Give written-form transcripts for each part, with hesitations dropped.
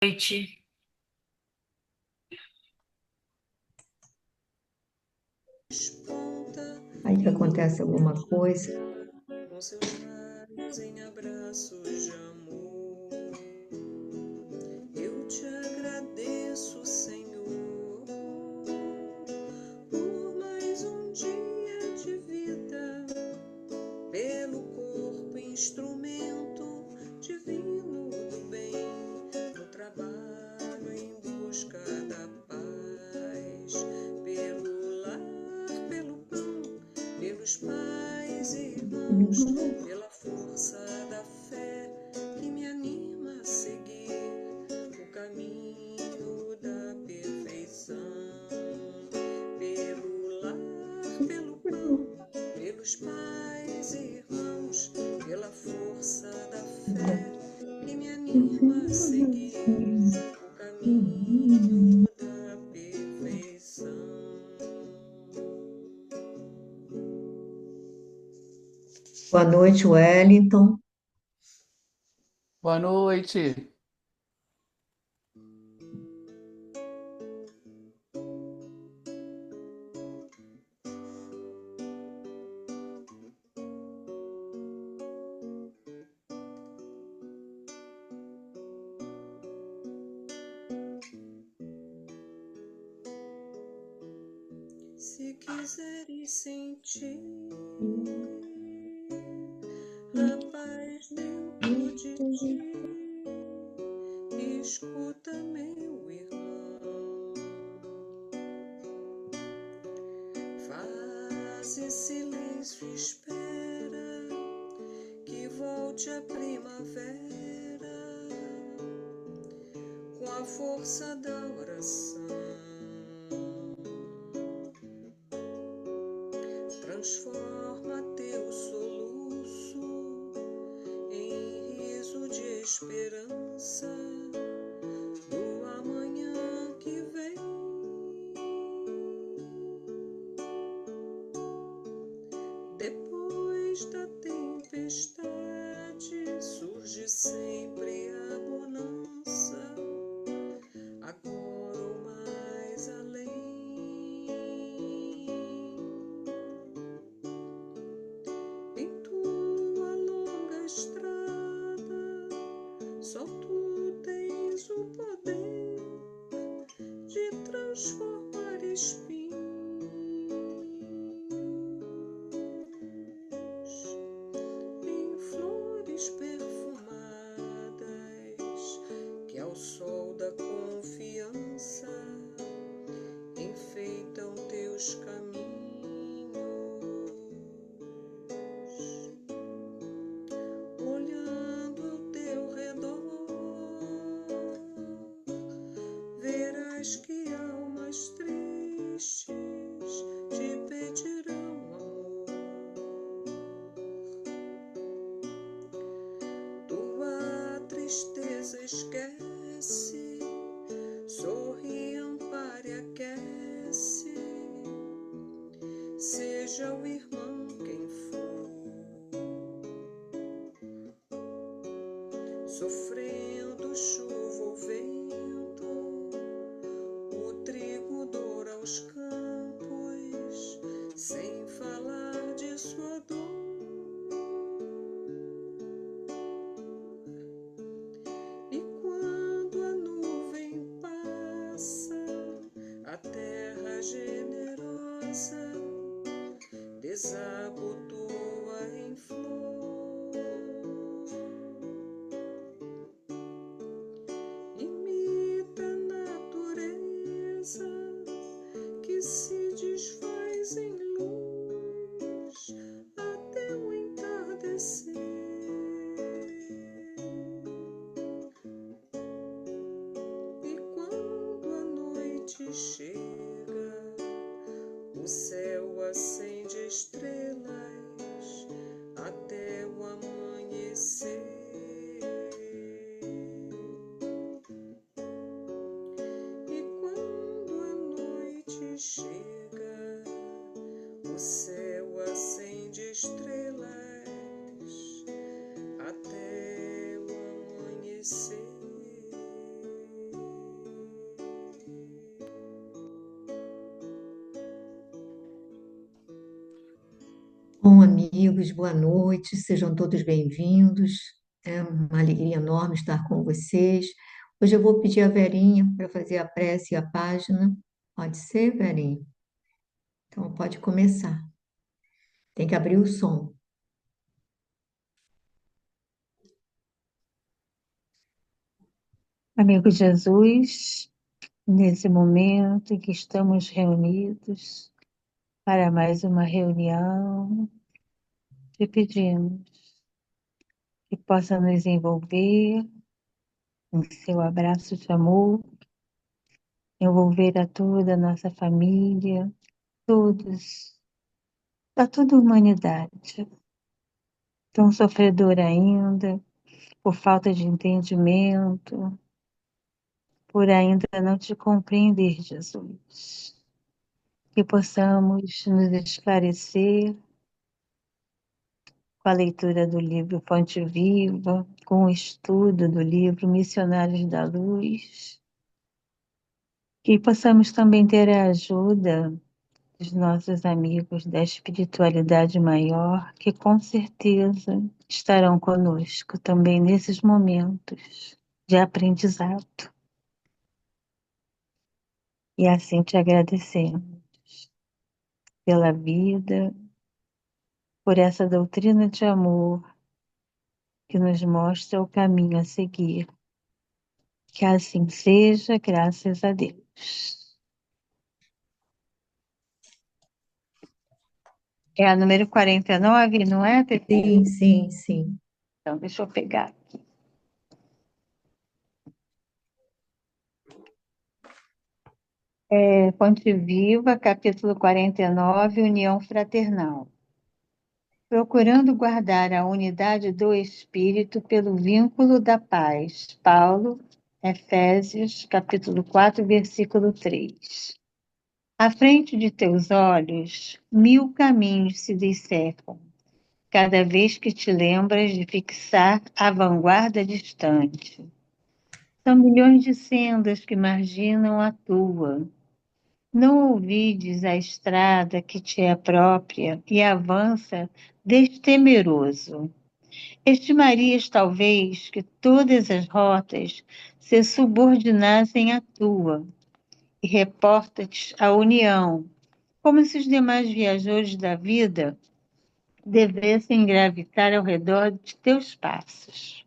Noite. Aí que acontece alguma coisa. Com seus lábios em abraços de amor, eu te agradeço, Senhor, por mais um dia de vida, pelo corpo instrumento divino do bem, no trabalho em busca da paz, pelo lar, pelo pão, pelos pais e irmãos, pela força da fé que me anima a seguir o caminho da perfeição. Pelo lar, pelo pão, pelos pais e irmãos, pela força da fé que me anima a seguir o caminho da perfeição. Boa noite, Wellington. Boa noite. Se quiseres sentir a paz dentro de ti, escuta, meu irmão, faz silêncio e espera que volte a primavera com a força da oração. Transforma teu soluço em riso de esperança do amanhã que vem. Depois da tempestade surge sempre a bonança, agora ou mais além. Em tua longa estrada, só tu tens o poder de transformar espinhos em flores perfumadas que ao sol da confiança enfeitam teus caminhos. Olhando ao teu redor, verás que almas tristes te pedirão amor. Tua tristeza esquece, sorri, ampare, aquece, seja o irmão quem for, sofrendo chuva ou vento, o trigo doura aos campos, sem falar de sua dor. E quando a nuvem passa, a terra generosa desabotoa em flor. Imita a natureza que se desfaz em luz até o entardecer. E quando a noite chega, o céu acende estrelas até o amanhecer. E quando a noite chega, o céu acende estrelas até o amanhecer. Bom, amigos, boa noite, sejam todos bem-vindos. É uma alegria enorme estar com vocês. Hoje eu vou pedir a Verinha para fazer a prece e a página. Pode ser, Verinha? Então pode começar. Tem que abrir o som. Amigo Jesus, nesse momento em que estamos reunidos para mais uma reunião, te pedimos que possa nos envolver em seu abraço de amor, envolver a toda a nossa família, todos, a toda a humanidade, tão sofredora ainda, por falta de entendimento, por ainda não te compreender, Jesus. Que possamos nos esclarecer com a leitura do livro Fonte Viva, com o estudo do livro Missionários da Luz, que possamos também ter a ajuda dos nossos amigos da espiritualidade maior, que com certeza estarão conosco também nesses momentos de aprendizado. E assim te agradecemos pela vida, por essa doutrina de amor que nos mostra o caminho a seguir. Que assim seja, graças a Deus. É a número 49, não é, Pepe? Sim, sim, sim. Então, deixa eu pegar aqui. Fonte Viva, capítulo 49, União Fraternal. Procurando guardar a unidade do Espírito pelo vínculo da paz. Paulo, Efésios, capítulo 4, versículo 3. À frente de teus olhos, 1000 caminhos se disseram, cada vez que te lembras de fixar a vanguarda distante. São milhões de sendas que marginam a tua. Não ouvides a estrada que te é própria e avança destemeroso. Estimarias, talvez, que todas as rotas se subordinassem à tua, e reporta-te a união, como se os demais viajores da vida devessem gravitar ao redor de teus passos.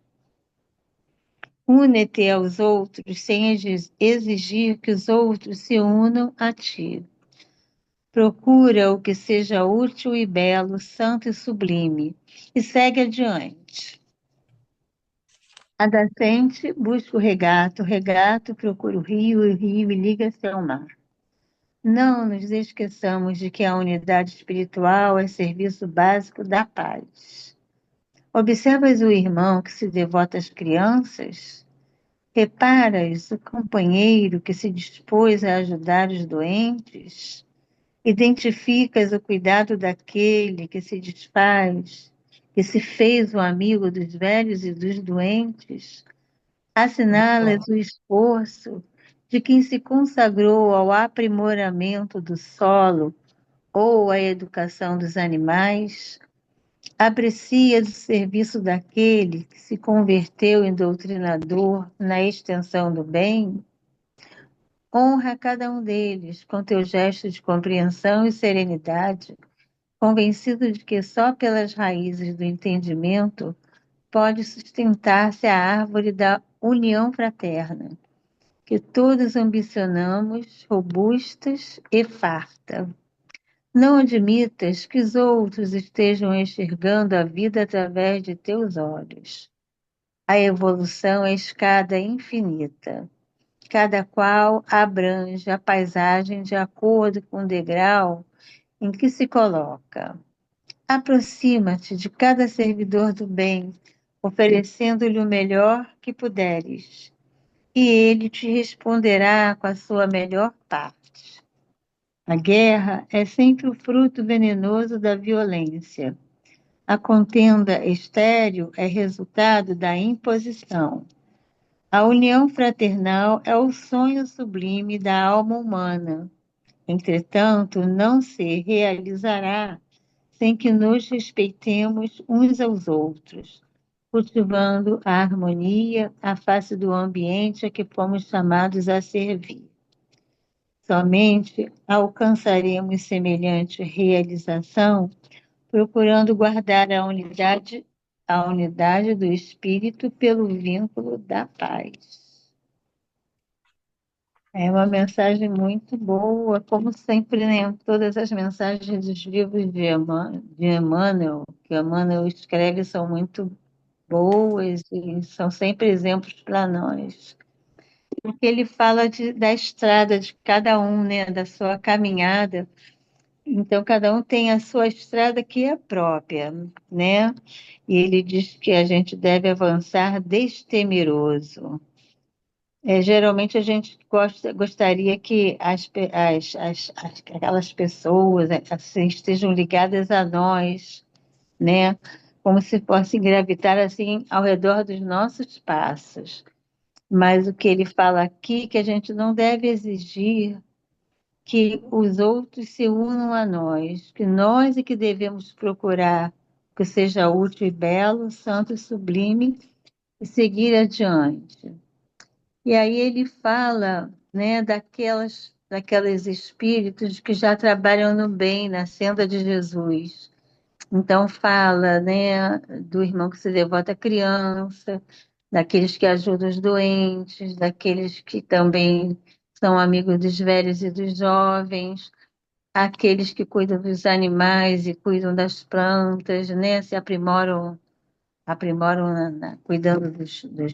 Une-te aos outros sem exigir que os outros se unam a ti. Procura o que seja útil e belo, santo e sublime, e segue adiante. A nascente busca o regato procura o rio liga-se ao mar. Não nos esqueçamos de que a unidade espiritual é serviço básico da paz. Observas o irmão que se devota às crianças? Reparas o companheiro que se dispôs a ajudar os doentes? Identificas o cuidado daquele que se desfaz, que se fez o amigo dos velhos e dos doentes? Assinalas o esforço de quem se consagrou ao aprimoramento do solo ou à educação dos animais? Aprecias o serviço daquele que se converteu em doutrinador na extensão do bem? Honra cada um deles com teu gesto de compreensão e serenidade, convencido de que só pelas raízes do entendimento pode sustentar-se a árvore da união fraterna, que todos ambicionamos, robustas e farta. Não admitas que os outros estejam enxergando a vida através de teus olhos. A evolução é escada infinita. Cada qual abrange a paisagem de acordo com o degrau em que se coloca. Aproxima-te de cada servidor do bem, oferecendo-lhe o melhor que puderes, e ele te responderá com a sua melhor parte. A guerra é sempre o fruto venenoso da violência. A contenda estéril é resultado da imposição. A união fraternal é o sonho sublime da alma humana. Entretanto, não se realizará sem que nos respeitemos uns aos outros, cultivando a harmonia à face do ambiente a que fomos chamados a servir. Somente alcançaremos semelhante realização procurando guardar a unidade do espírito pelo vínculo da paz. É uma mensagem muito boa, como sempre, né? Todas as mensagens dos livros de Emmanuel, que Emmanuel escreve, são muito boas e são sempre exemplos para nós. Porque ele fala da estrada de cada um, né? Da sua caminhada. Então, cada um tem a sua estrada que é própria, né? E ele diz que a gente deve avançar destemeroso. Geralmente a gente gostaria que aquelas pessoas assim, estejam ligadas a nós, né? Como se fossem gravitar assim ao redor dos nossos passos. Mas o que ele fala aqui é que a gente não deve exigir que os outros se unam a nós, que nós é que devemos procurar que seja útil e belo, santo e sublime e seguir adiante. E aí ele fala, né, daqueles espíritos que já trabalham no bem, na senda de Jesus. Então fala, né, do irmão que se devota à criança, daqueles que ajudam os doentes, daqueles que também são amigos dos velhos e dos jovens, aqueles que cuidam dos animais e cuidam das plantas, né, se aprimoram cuidando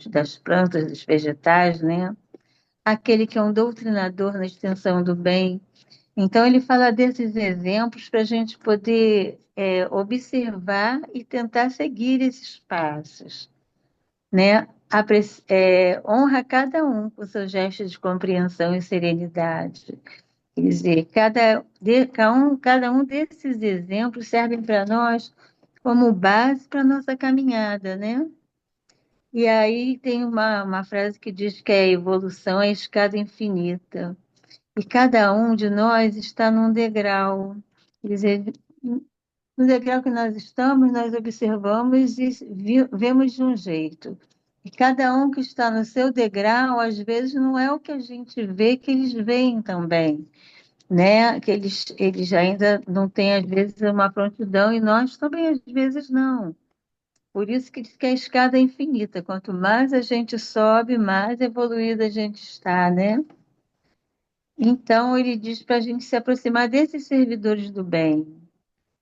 das plantas, dos vegetais, né? Aquele que é um doutrinador na extensão do bem. Então, ele fala desses exemplos para a gente poder observar e tentar seguir esses passos, né? Honra cada um com seu gesto de compreensão e serenidade. Quer dizer, cada um desses exemplos servem para nós como base para a nossa caminhada, né? E aí tem uma frase que diz que a evolução é a escada infinita. E cada um de nós está num degrau. Quer dizer, no degrau que nós estamos, nós observamos e vemos de um jeito. E cada um que está no seu degrau, às vezes, não é o que a gente vê, que eles veem também, né? Que eles ainda não têm, às vezes, uma prontidão, e nós também, às vezes, não. Por isso que diz que a escada é infinita. Quanto mais a gente sobe, mais evoluída a gente está, né? Então, ele diz para a gente se aproximar desses servidores do bem.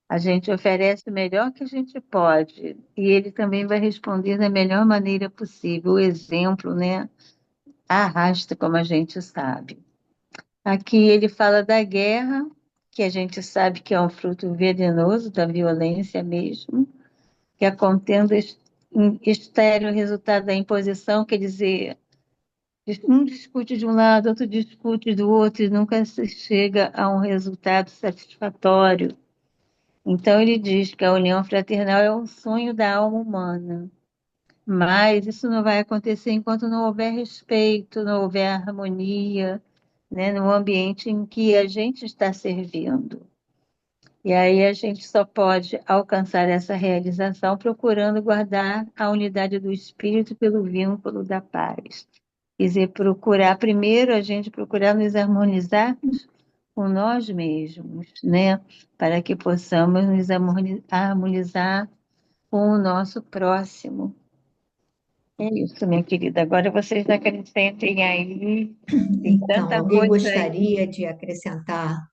A gente oferece o melhor que a gente pode, e ele também vai responder da melhor maneira possível. O exemplo, né, arrasta, como a gente sabe. Aqui ele fala da guerra, que a gente sabe que é um fruto venenoso da violência mesmo, que a contenda estéril é o resultado da imposição, quer dizer, um discute de um lado, outro discute do outro, e nunca se chega a um resultado satisfatório. Então, ele diz que a união fraternal é um sonho da alma humana, mas isso não vai acontecer enquanto não houver respeito, não houver harmonia, né, no ambiente em que a gente está servindo. E aí a gente só pode alcançar essa realização procurando guardar a unidade do espírito pelo vínculo da paz. Quer dizer, procurar, primeiro a gente procurar nos harmonizarmos com nós mesmos, né? Para que possamos nos harmonizar com o nosso próximo. É isso, minha querida. Agora vocês acrescentem aí, tem Então, tanta alguém coisa aí. gostaria de acrescentar?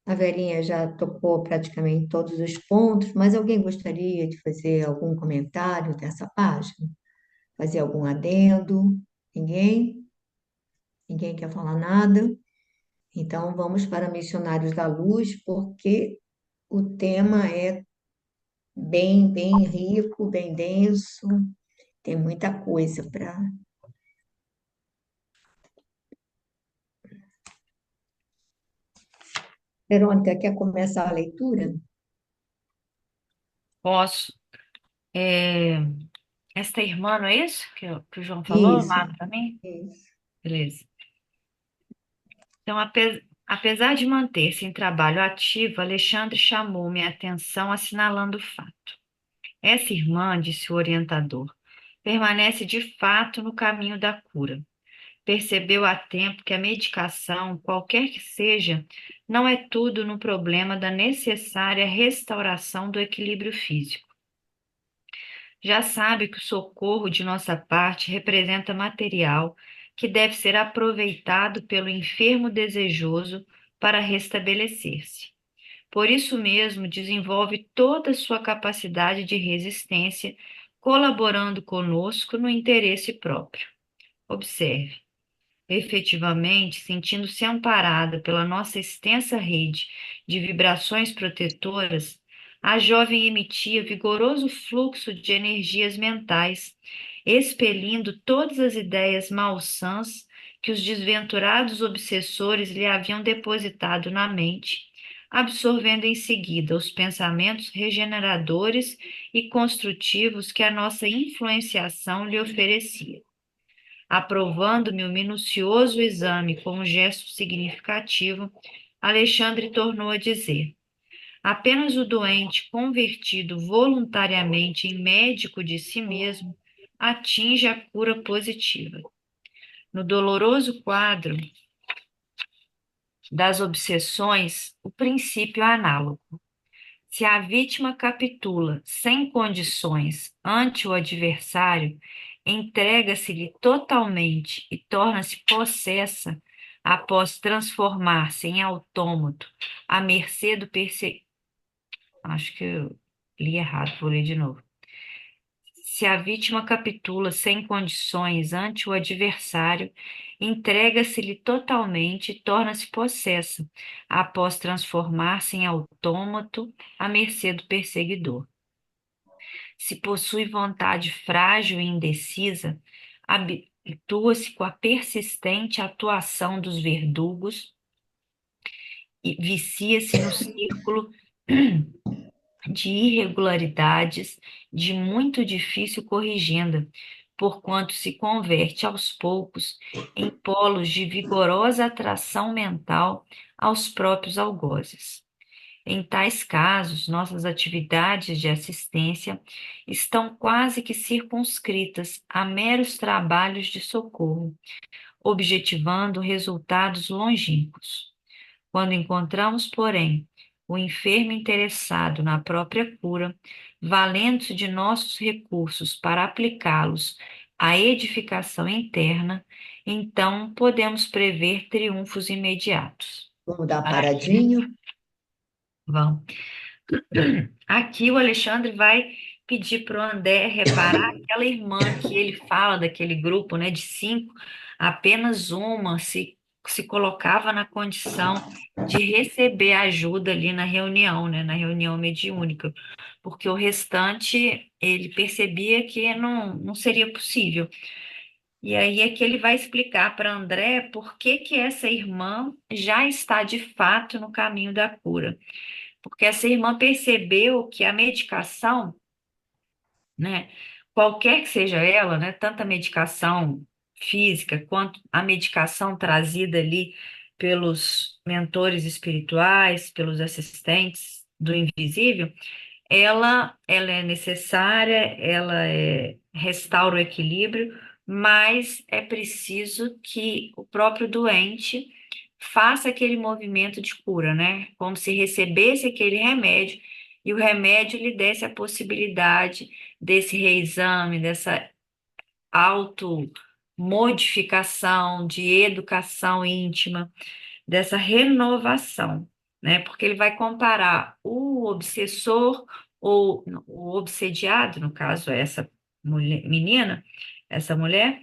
A Verinha já tocou praticamente todos os pontos, mas alguém gostaria de fazer algum comentário dessa página? Fazer algum adendo? Ninguém? Ninguém quer falar nada? Então, vamos para Missionários da Luz, porque o tema é bem rico, bem denso, tem muita coisa para. Verônica, quer começar a leitura? Posso. É, esta irmã, não é isso que o João falou Isso, lá para mim? isso. Beleza. Então, Apesar de manter-se em trabalho ativo, Alexandre chamou minha atenção assinalando o fato. Essa irmã, disse o orientador, permanece de fato no caminho da cura. Percebeu a tempo que a medicação, qualquer que seja, não é tudo no problema da necessária restauração do equilíbrio físico. Já sabe que o socorro de nossa parte representa material que deve ser aproveitado pelo enfermo desejoso para restabelecer-se. Por isso mesmo, desenvolve toda a sua capacidade de resistência, colaborando conosco no interesse próprio. Observe. Efetivamente, sentindo-se amparada pela nossa extensa rede de vibrações protetoras, a jovem emitia vigoroso fluxo de energias mentais, expelindo todas as ideias malsãs que os desventurados obsessores lhe haviam depositado na mente, absorvendo em seguida os pensamentos regeneradores e construtivos que a nossa influenciação lhe oferecia. Aprovando-me o minucioso exame com um gesto significativo, Alexandre tornou a dizer: apenas o doente convertido voluntariamente em médico de si mesmo atinge a cura positiva. No doloroso quadro das obsessões, o princípio é análogo. Se a vítima capitula sem condições ante o adversário, entrega-se-lhe totalmente e torna-se possessa após transformar-se em autômato à mercê do Acho que eu li errado, vou ler de novo. Se a vítima capitula sem condições ante o adversário, entrega-se-lhe totalmente e torna-se possessa, após transformar-se em autômato à mercê do perseguidor. Se possui vontade frágil e indecisa, habitua-se com a persistente atuação dos verdugos e vicia-se no círculo de irregularidades de muito difícil corrigenda, porquanto se converte aos poucos em polos de vigorosa atração mental aos próprios algozes. Em tais casos, nossas atividades de assistência estão quase que circunscritas a meros trabalhos de socorro, objetivando resultados longínquos. Quando encontramos, porém, o enfermo interessado na própria cura, valendo-se de nossos recursos para aplicá-los à edificação interna, então podemos prever triunfos imediatos. Vamos dar uma Para paradinha. Vão. Aqui o Alexandre vai pedir para o André reparar aquela irmã que ele fala daquele grupo, né, de 5, apenas uma se colocava na condição de receber ajuda ali na reunião, né, na reunião mediúnica, porque o restante ele percebia que não seria possível. E aí é que ele vai explicar para André por que que essa irmã já está de fato no caminho da cura. Porque essa irmã percebeu que a medicação, né, qualquer que seja ela, né, tanto a medicação física quanto a medicação trazida ali pelos mentores espirituais, pelos assistentes do invisível, ela é necessária, restaura o equilíbrio, mas é preciso que o próprio doente faça aquele movimento de cura, né? Como se recebesse aquele remédio e o remédio lhe desse a possibilidade desse reexame, dessa automodificação, de educação íntima, dessa renovação, né? Porque ele vai comparar o obsessor ou o obsediado, no caso, essa menina, essa mulher,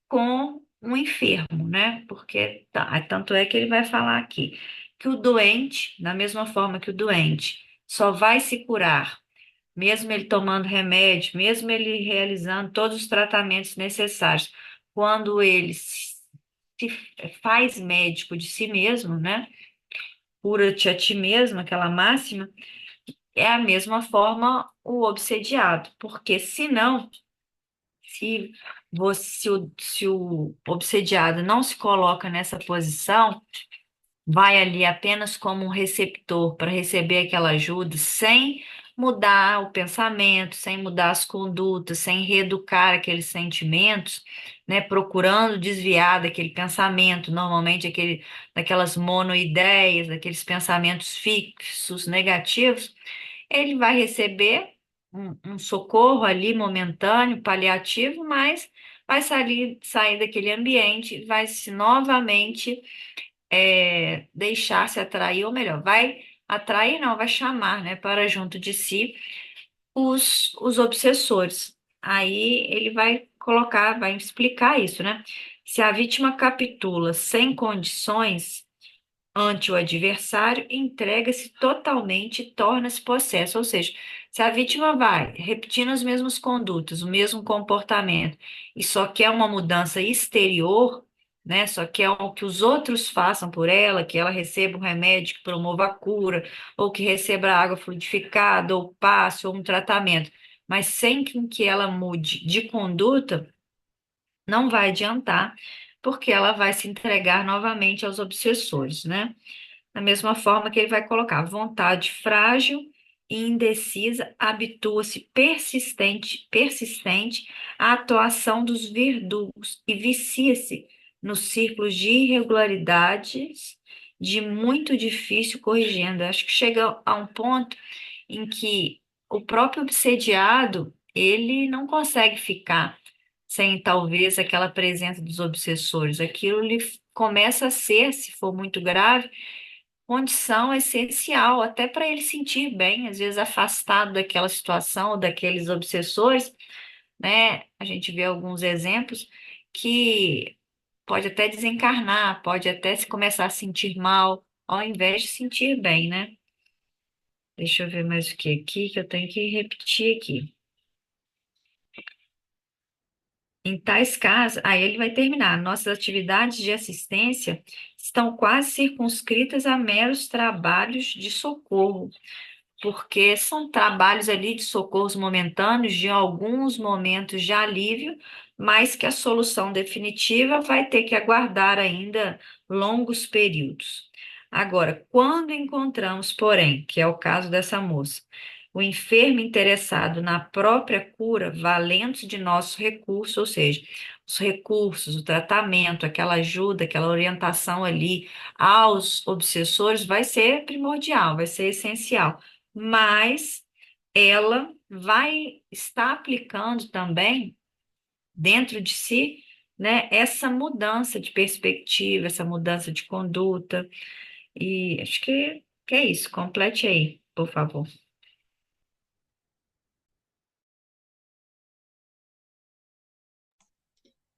com um enfermo, né? Porque tanto é que ele vai falar aqui que o doente, da mesma forma que o doente só vai se curar, mesmo ele tomando remédio, mesmo ele realizando todos os tratamentos necessários, quando ele se faz médico de si mesmo, né? Cura-te a ti mesmo, aquela máxima, é a mesma forma o obsediado, porque senão, se o obsediado não se coloca nessa posição, vai ali apenas como um receptor para receber aquela ajuda, sem mudar o pensamento, sem mudar as condutas, sem reeducar aqueles sentimentos, né, procurando desviar daquele pensamento, normalmente daquelas monoideias, daqueles pensamentos fixos, negativos, ele vai receber um socorro ali momentâneo, paliativo, mas vai sair daquele ambiente, vai se novamente deixar se atrair, ou melhor, vai atrair, não, vai chamar, né, para junto de si os obsessores. Aí ele vai colocar, vai explicar isso, né? Se a vítima capitula sem condições ante o adversário, entrega-se totalmente e torna-se possesso. Ou seja, se a vítima vai repetindo as mesmas condutas, o mesmo comportamento, e só quer uma mudança exterior, né? Só quer o que os outros façam por ela, que ela receba um remédio que promova a cura, ou que receba água fluidificada, ou passe, ou um tratamento, mas sem que ela mude de conduta, não vai adiantar, porque ela vai se entregar novamente aos obsessores, né? Da mesma forma que ele vai colocar vontade frágil e indecisa, habitua-se persistente à atuação dos verdugos e vicia-se nos círculos de irregularidades de muito difícil corrigenda. Acho que chega a um ponto em que o próprio obsediado, ele não consegue ficar sem talvez aquela presença dos obsessores. Aquilo lhe começa a ser, se for muito grave, condição essencial, até para ele sentir bem, às vezes afastado daquela situação, daqueles obsessores, né? A gente vê alguns exemplos que pode até desencarnar, pode até se começar a sentir mal, ao invés de sentir bem, né? Deixa eu ver mais o que aqui, que eu tenho que repetir aqui. Em tais casos, aí ele vai terminar. Nossas atividades de assistência estão quase circunscritas a meros trabalhos de socorro, porque são trabalhos ali de socorros momentâneos, de alguns momentos de alívio, mas que a solução definitiva vai ter que aguardar ainda longos períodos. Agora, quando encontramos, porém, que é o caso dessa moça, o enfermo interessado na própria cura, valendo-se de nossos recursos, ou seja, os recursos, o tratamento, aquela ajuda, aquela orientação ali aos obsessores, vai ser primordial, vai ser essencial, mas ela vai estar aplicando também dentro de si, né, essa mudança de perspectiva, essa mudança de conduta, e acho que é isso. Complete aí, por favor.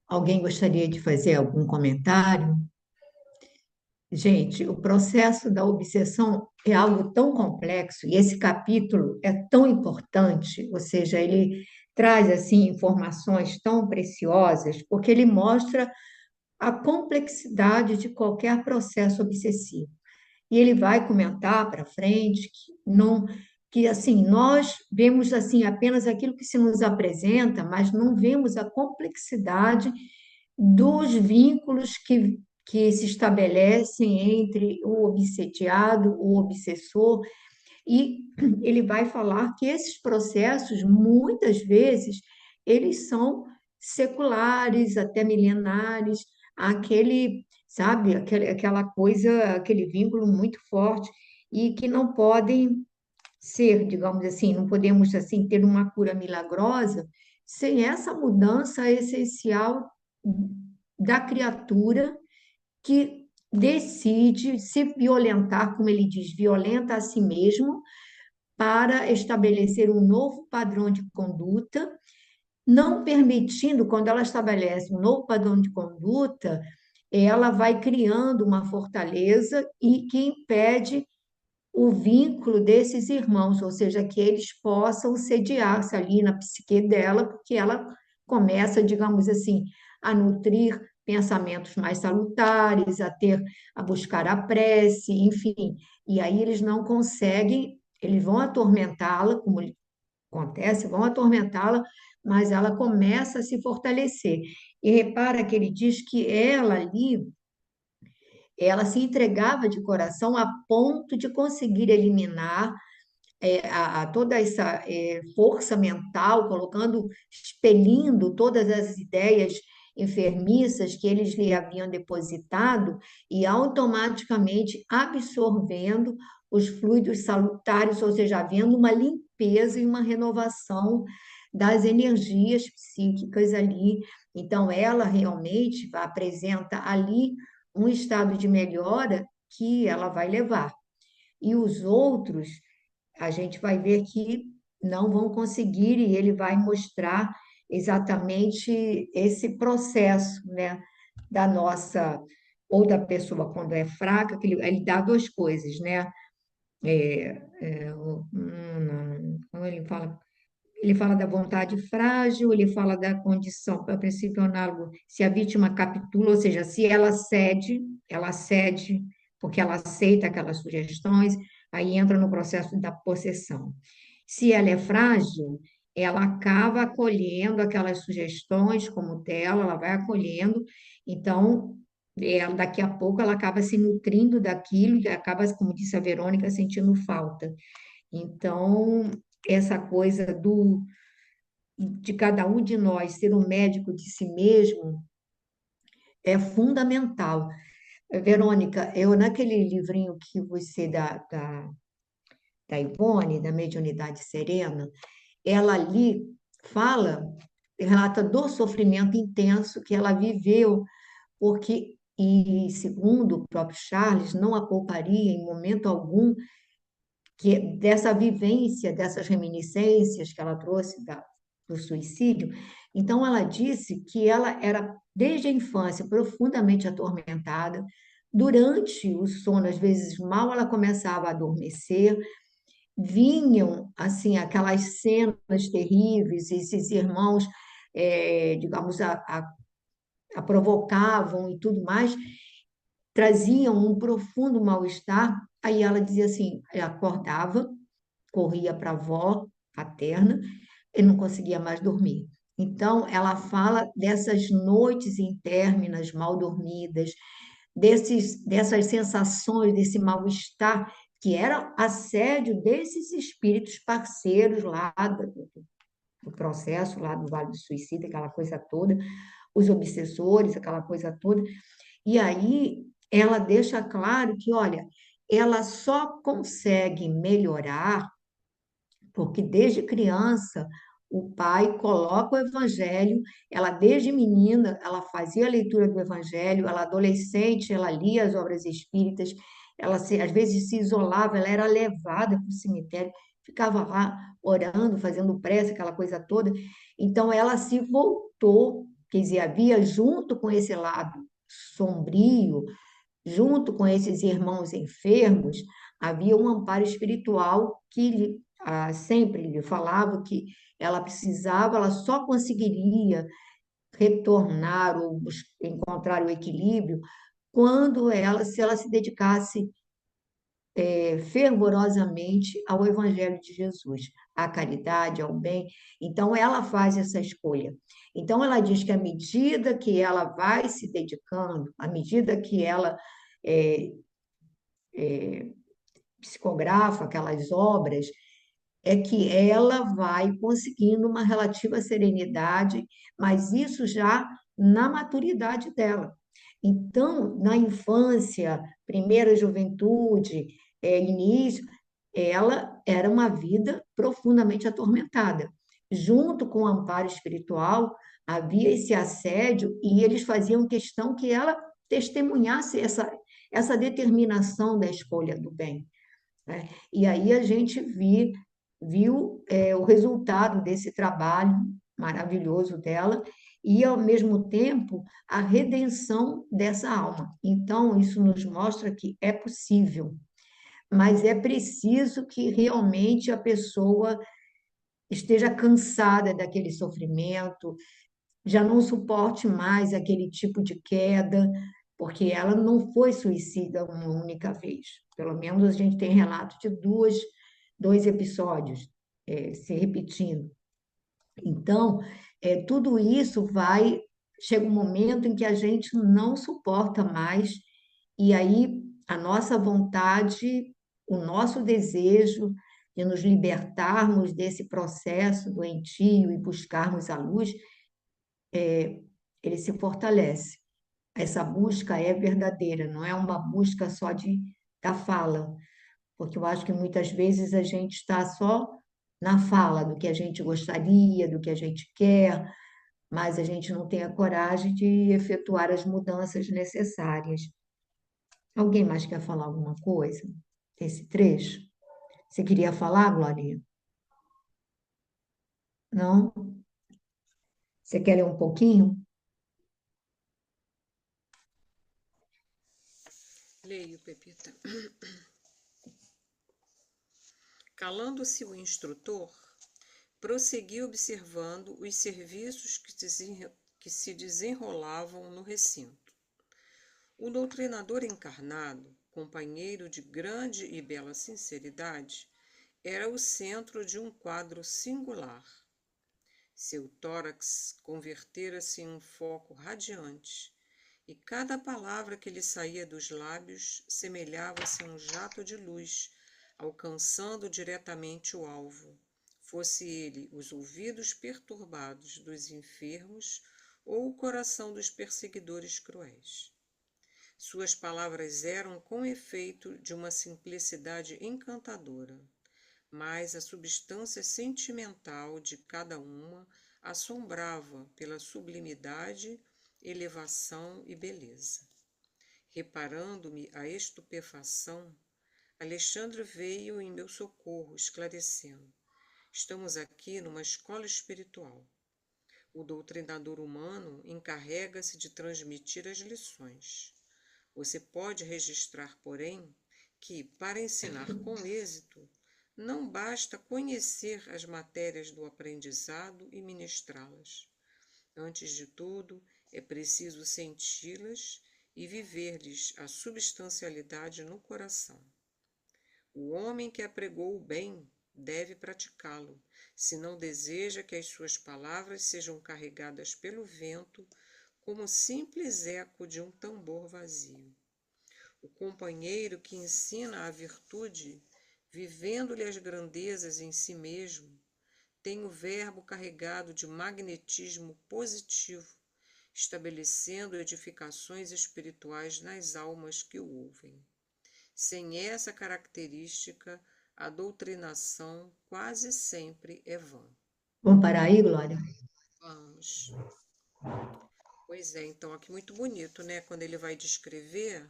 Alguém gostaria de fazer algum comentário? Gente, o processo da obsessão é algo tão complexo e esse capítulo é tão importante, ou seja, ele traz assim informações tão preciosas, porque ele mostra a complexidade de qualquer processo obsessivo. E ele vai comentar para frente que não que assim nós vemos assim apenas aquilo que se nos apresenta, mas não vemos a complexidade dos vínculos que se estabelecem entre o obsediado, o obsessor, e ele vai falar que esses processos, muitas vezes, eles são seculares, até milenares, sabe, aquela coisa, aquele vínculo muito forte, e que não podem ser, digamos assim, não podemos assim ter uma cura milagrosa sem essa mudança essencial da criatura que decide se violentar, como ele diz, violenta a si mesmo para estabelecer um novo padrão de conduta, não permitindo, quando ela estabelece um novo padrão de conduta, ela vai criando uma fortaleza e que impede o vínculo desses irmãos, ou seja, que eles possam sediar-se ali na psique dela, porque ela começa, digamos assim, a nutrir pensamentos mais salutares, a buscar a prece, enfim. E aí eles não conseguem, eles vão atormentá-la, como acontece, vão atormentá-la, mas ela começa a se fortalecer. E repara que ele diz que ela ali ela se entregava de coração a ponto de conseguir eliminar toda essa força mental, colocando, expelindo todas as ideias enfermiças que eles lhe haviam depositado e automaticamente absorvendo os fluidos salutares, ou seja, havendo uma limpeza e uma renovação das energias psíquicas ali. Então, ela realmente apresenta ali um estado de melhora que ela vai levar. E os outros a gente vai ver que não vão conseguir, e ele vai mostrar exatamente esse processo, né, da nossa, ou da pessoa quando é fraca, que ele dá duas coisas, né? Como ele fala da vontade frágil, ele fala da condição, a princípio análogo, se a vítima capitula, ou seja, se ela cede, porque ela aceita aquelas sugestões, aí entra no processo da possessão. Se ela é frágil, ela acaba acolhendo aquelas sugestões como dela, ela vai acolhendo, então, daqui a pouco ela acaba se nutrindo daquilo e acaba, como disse a Verônica, sentindo falta. Então, essa coisa de cada um de nós ser um médico de si mesmo é fundamental. Verônica, eu naquele livrinho que você da Ivone, da Mediunidade Serena, ela ali fala, relata do sofrimento intenso que ela viveu, porque, e segundo o próprio Charles, não a pouparia em momento algum que dessa vivência, dessas reminiscências que ela trouxe do suicídio. Então, ela disse que ela era, desde a infância, profundamente atormentada. Durante o sono, às vezes mal ela começava a adormecer, vinham assim aquelas cenas terríveis, esses irmãos, digamos, a provocavam e tudo mais, traziam um profundo mal-estar. Aí ela dizia assim, ela acordava, corria para a avó paterna e não conseguia mais dormir. Então, ela fala dessas noites interminas, mal dormidas, dessas sensações, desse mal-estar, que era assédio desses espíritos parceiros lá do processo, lá do Vale do Suicida, aquela coisa toda, os obsessores, aquela coisa toda. E aí ela deixa claro que, olha, ela só consegue melhorar porque desde criança o pai coloca o evangelho, ela desde menina, ela fazia a leitura do evangelho, ela adolescente, ela lia as obras espíritas, às vezes se isolava, ela era levada para o cemitério, ficava lá orando, fazendo prece, aquela coisa toda. Então ela se voltou, quer dizer, havia junto com esse lado sombrio, junto com esses irmãos enfermos, havia um amparo espiritual que sempre lhe falava que ela precisava, ela só conseguiria retornar ou encontrar o equilíbrio quando se ela se dedicasse fervorosamente ao Evangelho de Jesus, à caridade, ao bem. Então, ela faz essa escolha. Então, ela diz que à medida que ela vai se dedicando, à medida que ela é, psicografa aquelas obras, é que ela vai conseguindo uma relativa serenidade, mas isso já na maturidade dela. Então, na infância, primeira juventude, início, ela era uma vida profundamente atormentada. Junto com o amparo espiritual, havia esse assédio e eles faziam questão que ela testemunhasse essa determinação da escolha do bem, né? E aí a gente viu o resultado desse trabalho maravilhoso dela e, ao mesmo tempo, a redenção dessa alma. Então, isso nos mostra que é possível, mas é preciso que realmente a pessoa esteja cansada daquele sofrimento, já não suporte mais aquele tipo de queda, porque ela não foi suicida uma única vez. Pelo menos a gente tem relato de dois episódios se repetindo. Então, tudo isso chega um momento em que a gente não suporta mais E aí a nossa vontade, o nosso desejo de nos libertarmos desse processo doentio e buscarmos a luz, ele se fortalece. Essa busca é verdadeira, não é uma busca só da fala, porque eu acho que muitas vezes a gente está só na fala do que a gente gostaria, do que a gente quer, mas a gente não tem a coragem de efetuar as mudanças necessárias. Alguém mais quer falar alguma coisa desse trecho? Você queria falar, Glória? Não? Você quer ler um pouquinho? Leio, Pepita. Calando-se o instrutor, prossegui observando os serviços que se desenrolavam no recinto. O doutrinador encarnado, companheiro de grande e bela sinceridade, era o centro de um quadro singular. Seu tórax convertera-se em um foco radiante, e cada palavra que lhe saía dos lábios semelhava-se a um jato de luz, alcançando diretamente o alvo, fosse ele os ouvidos perturbados dos enfermos ou o coração dos perseguidores cruéis. Suas palavras eram, com efeito, de uma simplicidade encantadora, mas a substância sentimental de cada uma assombrava pela sublimidade, elevação e beleza. Reparando-me a estupefação, Alexandre veio em meu socorro, esclarecendo: estamos aqui numa escola espiritual. O doutrinador humano encarrega-se de transmitir as lições. Você pode registrar, porém, que, para ensinar com êxito, não basta conhecer as matérias do aprendizado e ministrá-las. Antes de tudo, é preciso senti-las e viver-lhes a substancialidade no coração. O homem que apregou o bem deve praticá-lo, se não deseja que as suas palavras sejam carregadas pelo vento como simples eco de um tambor vazio. O companheiro que ensina a virtude, vivendo-lhe as grandezas em si mesmo, tem o verbo carregado de magnetismo positivo, estabelecendo edificações espirituais nas almas que o ouvem. Sem essa característica, a doutrinação quase sempre é vã. Vamos parar aí, Glória? Vamos. Pois é, então aqui muito bonito, né? Quando ele vai descrever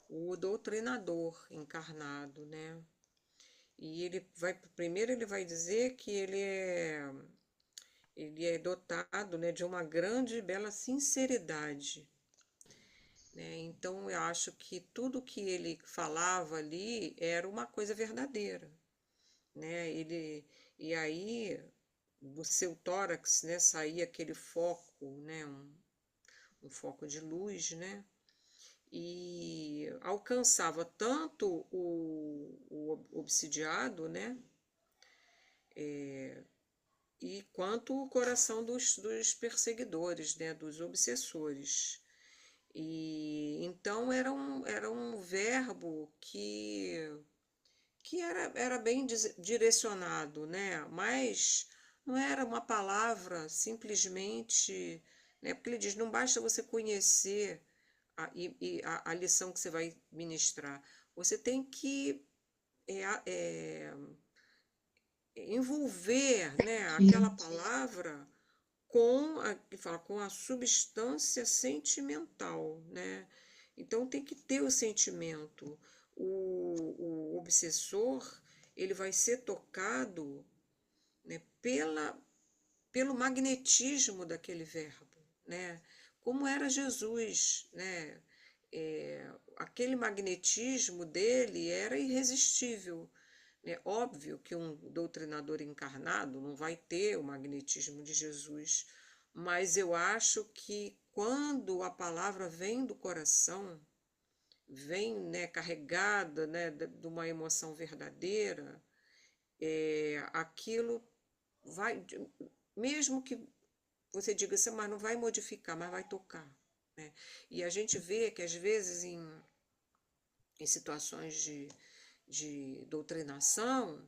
o doutrinador encarnado, né? E primeiro ele vai dizer que ele é dotado, né, de uma grande e bela sinceridade, né? Então eu acho que tudo que ele falava ali era uma coisa verdadeira, né? E aí do seu tórax, né, saía aquele foco, né, um foco de luz, né? E alcançava tanto o obsidiado, né? E quanto o coração dos perseguidores, né? Dos obsessores. E então era um verbo que era bem direcionado, né? Mas não era uma palavra simplesmente, né? Porque ele diz, não basta você conhecer a lição que você vai ministrar, você tem que é, é, envolver, né, aquela palavra com a substância sentimental, né? Então tem que ter o sentimento. O obsessor, ele vai ser tocado, né, pelo magnetismo daquele verbo, né? Como era Jesus, né? Aquele magnetismo dele era irresistível. É óbvio que um doutrinador encarnado não vai ter o magnetismo de Jesus, mas eu acho que quando a palavra vem do coração, vem, né, carregada, né, de uma emoção verdadeira, aquilo vai, mesmo que você diga assim, mas não vai modificar, mas vai tocar, né? E a gente vê que às vezes em situações de doutrinação,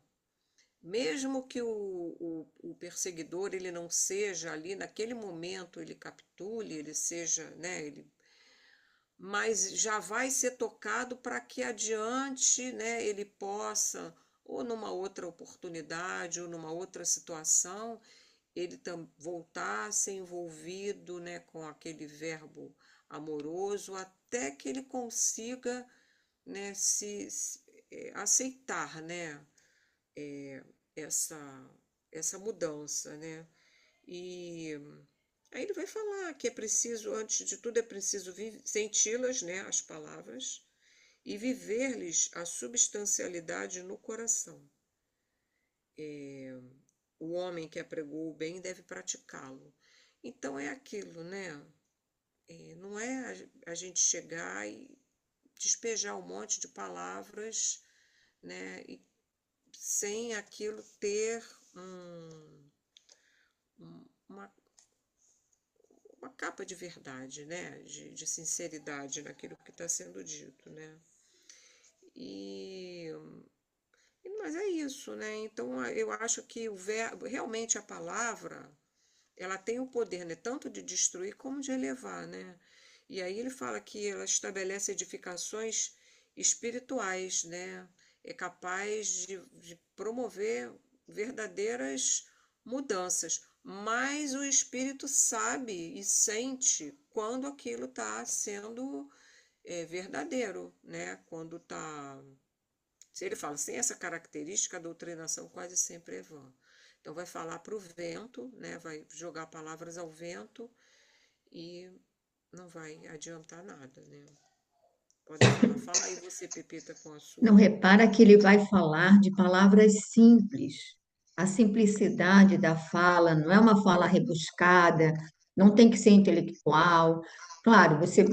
mesmo que o perseguidor ele não seja ali naquele momento, ele capitule, ele seja, né, mas já vai ser tocado para que adiante, né, ele possa, ou numa outra oportunidade, ou numa outra situação, ele voltar a ser envolvido, né, com aquele verbo amoroso, até que ele consiga, né, aceitar, né, essa, essa mudança, né? E aí ele vai falar que é preciso, antes de tudo, é preciso senti-las, né, as palavras, e viver-lhes a substancialidade no coração. O homem que apregou o bem deve praticá-lo. Então é aquilo, né? Não é a gente chegar e despejar um monte de palavras, né? E sem aquilo ter uma, uma capa de verdade, né? De sinceridade naquilo que está sendo dito, né? E, mas é isso, né? Então eu acho que o verbo, realmente a palavra, ela tem o poder, né? Tanto de destruir como de elevar, né? E aí ele fala que ela estabelece edificações espirituais, né? É capaz de promover verdadeiras mudanças, mas o espírito sabe e sente quando aquilo está sendo verdadeiro, né? Quando está. Se ele fala sem essa característica, a doutrinação quase sempre é vã. Então vai falar para o vento, né? Vai jogar palavras ao vento e não vai adiantar nada, né? Pode falar. Fala aí você, Pepita, com a Não, sua. repara que ele vai falar de palavras simples. A simplicidade da fala não é uma fala rebuscada, não tem que ser intelectual. Claro, você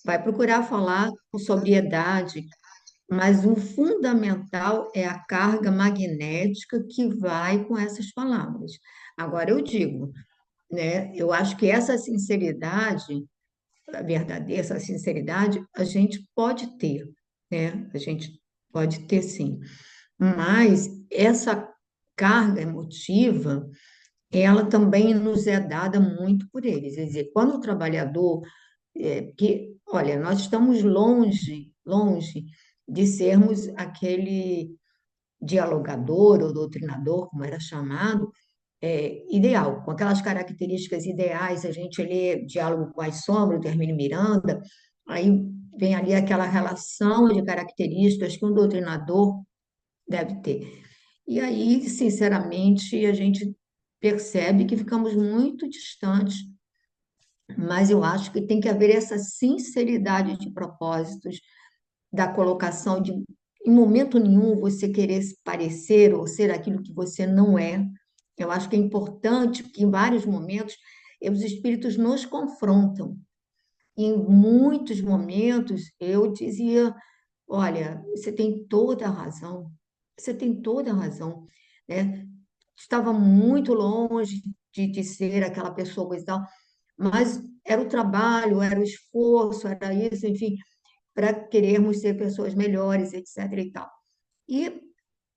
vai procurar falar com sobriedade, mas o fundamental é a carga magnética que vai com essas palavras. Agora, eu digo, né, eu acho que essa sinceridade, a verdadeira, essa sinceridade, a gente pode ter, né? A gente pode ter sim. Mas essa carga emotiva, ela também nos é dada muito por eles. Quer dizer, quando o trabalhador, que, olha, nós estamos longe, longe de sermos aquele dialogador ou doutrinador, como era chamado, ideal, com aquelas características ideais, a gente lê Diálogo com as Sombras, do Hermínio Miranda, aí vem ali aquela relação de características que um doutrinador deve ter. E aí, sinceramente, a gente percebe que ficamos muito distantes, mas eu acho que tem que haver essa sinceridade de propósitos, da colocação de, em momento nenhum, você querer se parecer ou ser aquilo que você não é. Eu acho que é importante que, em vários momentos, os espíritos nos confrontam. Em muitos momentos, eu dizia: olha, você tem toda a razão, você tem toda a razão, né? Estava muito longe de ser aquela pessoa coisa e tal, mas era o trabalho, era o esforço, era isso, enfim, para querermos ser pessoas melhores, etc. e tal. E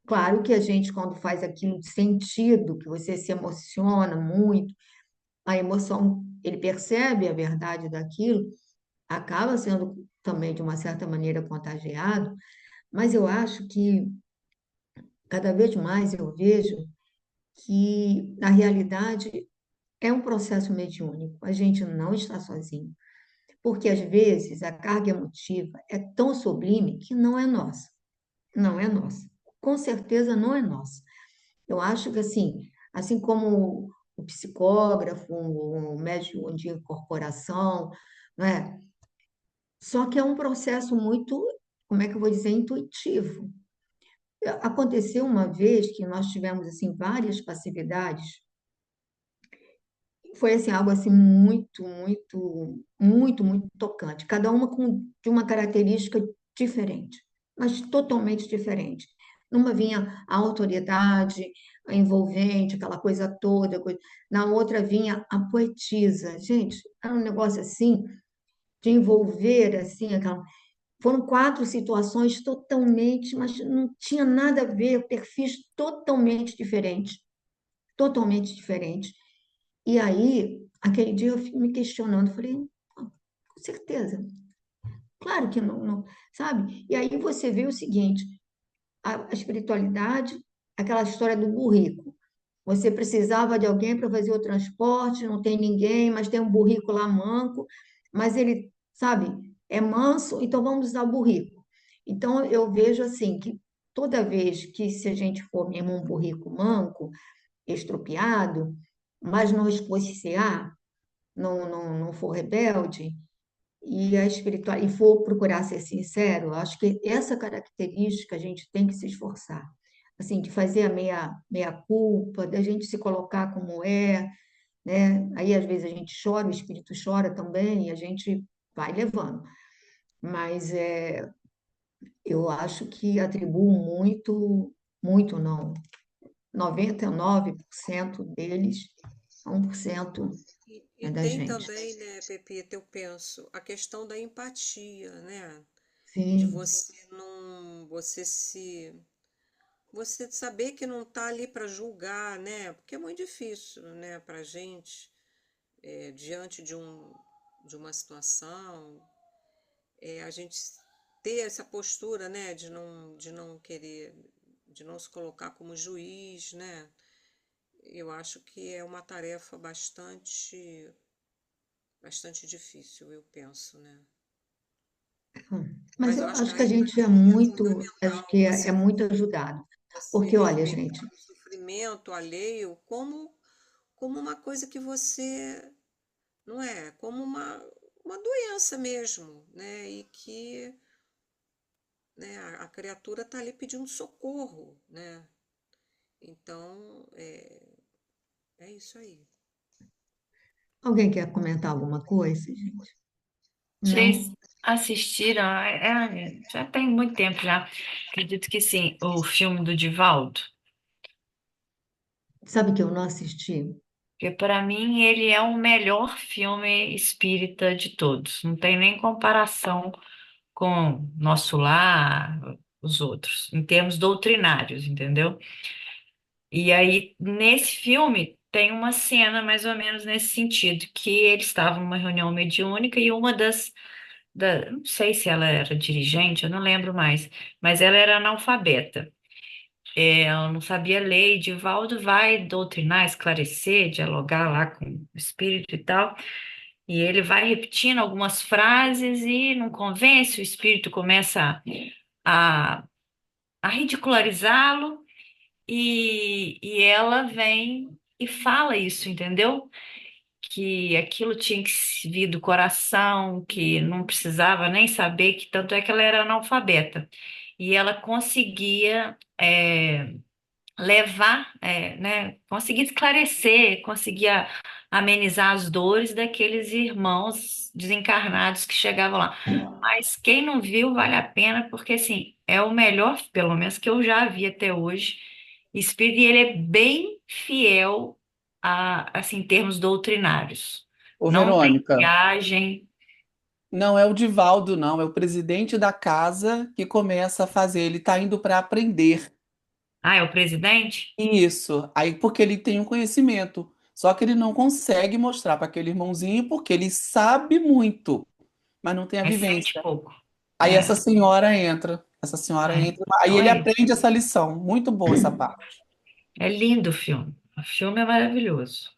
claro que a gente, quando faz aquilo de sentido, que você se emociona muito, a emoção, ele percebe a verdade daquilo, acaba sendo também, de uma certa maneira, contagiado, mas eu acho que cada vez mais eu vejo que, na realidade, é um processo mediúnico. A gente não está sozinho, porque às vezes a carga emotiva é tão sublime que não é nossa, não é nossa. Com certeza não é nossa. Eu acho que assim como o psicógrafo, o médium de incorporação, não é? Só que é um processo muito, como é que eu vou dizer, intuitivo. Aconteceu uma vez que nós tivemos assim várias passividades. Foi assim algo assim muito tocante, cada uma de uma característica diferente, mas totalmente diferente. Numa vinha a autoridade, a envolvente, aquela coisa toda, na outra vinha a poetisa. Gente, era um negócio assim de envolver assim aquela. foram 4 situações totalmente, mas não tinha nada a ver, perfis totalmente diferentes. E aí, aquele dia eu fiquei me questionando, falei, com certeza, claro que não, sabe? E aí você vê o seguinte, a espiritualidade, aquela história do burrico. Você precisava de alguém para fazer o transporte, não tem ninguém, mas tem um burrico lá manco, mas ele, sabe, é manso, então vamos usar o burrico. Então eu vejo assim que toda vez que se a gente for mesmo um burrico manco, estropiado, mas não esforcear, não for rebelde, e a espiritual e for procurar ser sincero, eu acho que essa característica a gente tem que se esforçar, assim, de fazer a meia culpa, da gente se colocar como é, né? Aí às vezes a gente chora, o espírito chora também, e a gente vai levando. Mas eu acho que atribuo muito, muito não, 99% deles, 1% E é da tem gente. também, né, Pepita, eu penso, a questão da empatia, né? De Sim, você não, você saber que não está ali para julgar, né? Porque é muito difícil, né, para gente, diante de uma situação, a gente ter essa postura, né, de não querer, de não se colocar como juiz, né? Eu acho que é uma tarefa bastante difícil, eu penso, né? mas Mas eu eu acho que acho a que a gente é empatia é muito, acho fundamental, que é muito ajudado. você Porque, olha, gente, respeitar o sofrimento alheio como uma coisa que você, não é, como uma doença mesmo, né? E que, né, a criatura está ali pedindo socorro, né? Então, é isso aí. alguém quer comentar alguma coisa, gente? Vocês Não? assistiram? Já tem muito tempo já. Acredito que sim. O filme do Divaldo. Sabe que eu não assisti? Porque para mim ele é o melhor filme espírita de todos. Não tem nem comparação com Nosso Lar, os outros, em termos doutrinários, entendeu? E aí, nesse filme, tem uma cena mais ou menos nesse sentido, que eles estavam numa reunião mediúnica e uma não sei se ela era dirigente, eu não lembro mais, mas ela era analfabeta. Ela não sabia ler, e Divaldo vai doutrinar, esclarecer, dialogar lá com o espírito e tal, e ele vai repetindo algumas frases e não convence, o espírito começa a, a ridicularizá-lo, e ela vem e fala isso, entendeu? Que aquilo tinha que vir do coração, que não precisava nem saber, que tanto é que ela era analfabeta. E ela conseguia levar, né, conseguia esclarecer, conseguia amenizar as dores daqueles irmãos desencarnados que chegavam lá. Mas quem não viu, vale a pena, porque assim, é o melhor, pelo menos que eu já vi até hoje. Espírito, e ele é bem fiel assim, em termos doutrinários. Ô, Não tem Verônica, viagem. não é o Divaldo, não, é o presidente da casa que começa a fazer. Ele está indo para aprender Ah, é o presidente? isso. Aí, porque ele tem um conhecimento, só que ele não consegue mostrar para aquele irmãozinho porque ele sabe muito, mas não tem a Mas sente vivência. pouco. Aí É, essa senhora é. entra, aí Então ele é isso. aprende essa lição. Muito boa essa parte. É lindo o filme. O filme é maravilhoso.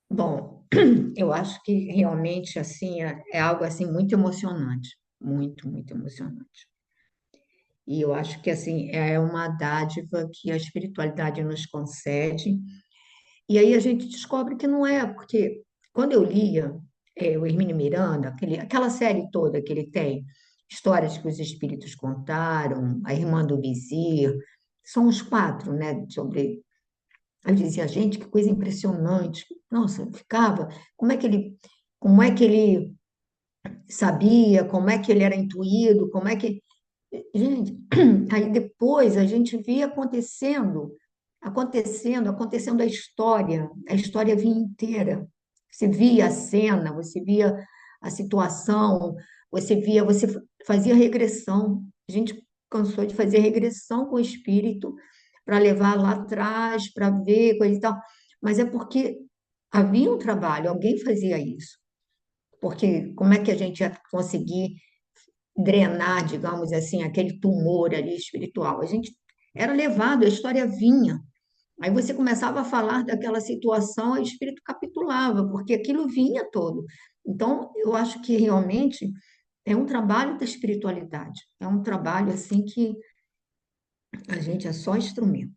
Bom, eu acho que realmente assim é algo assim muito emocionante, muito, muito emocionante. E eu acho que assim é uma dádiva que a espiritualidade nos concede. E aí a gente descobre que não é, porque quando eu lia o Hermínio Miranda, aquela série toda que ele tem, histórias que os espíritos contaram, a irmã do Vizir, são os 4, né, sobre. Eu dizia, gente, que coisa impressionante. Nossa, eu ficava, como é que ele sabia, como é que ele era intuído, como é que. Gente, aí depois a gente via acontecendo a história vinha inteira. Você via a cena, você via a situação, você fazia regressão. A gente cansou de fazer regressão com o espírito para levar lá atrás, para ver, coisa e tal. Mas é porque havia um trabalho, alguém fazia isso. Porque como é que a gente ia conseguir drenar, digamos assim, aquele tumor ali espiritual? A gente era levado, a história vinha. Aí você começava a falar daquela situação, aí o espírito capitulava, porque aquilo vinha todo. Então, eu acho que realmente é um trabalho da espiritualidade, é um trabalho assim que a gente é só instrumento.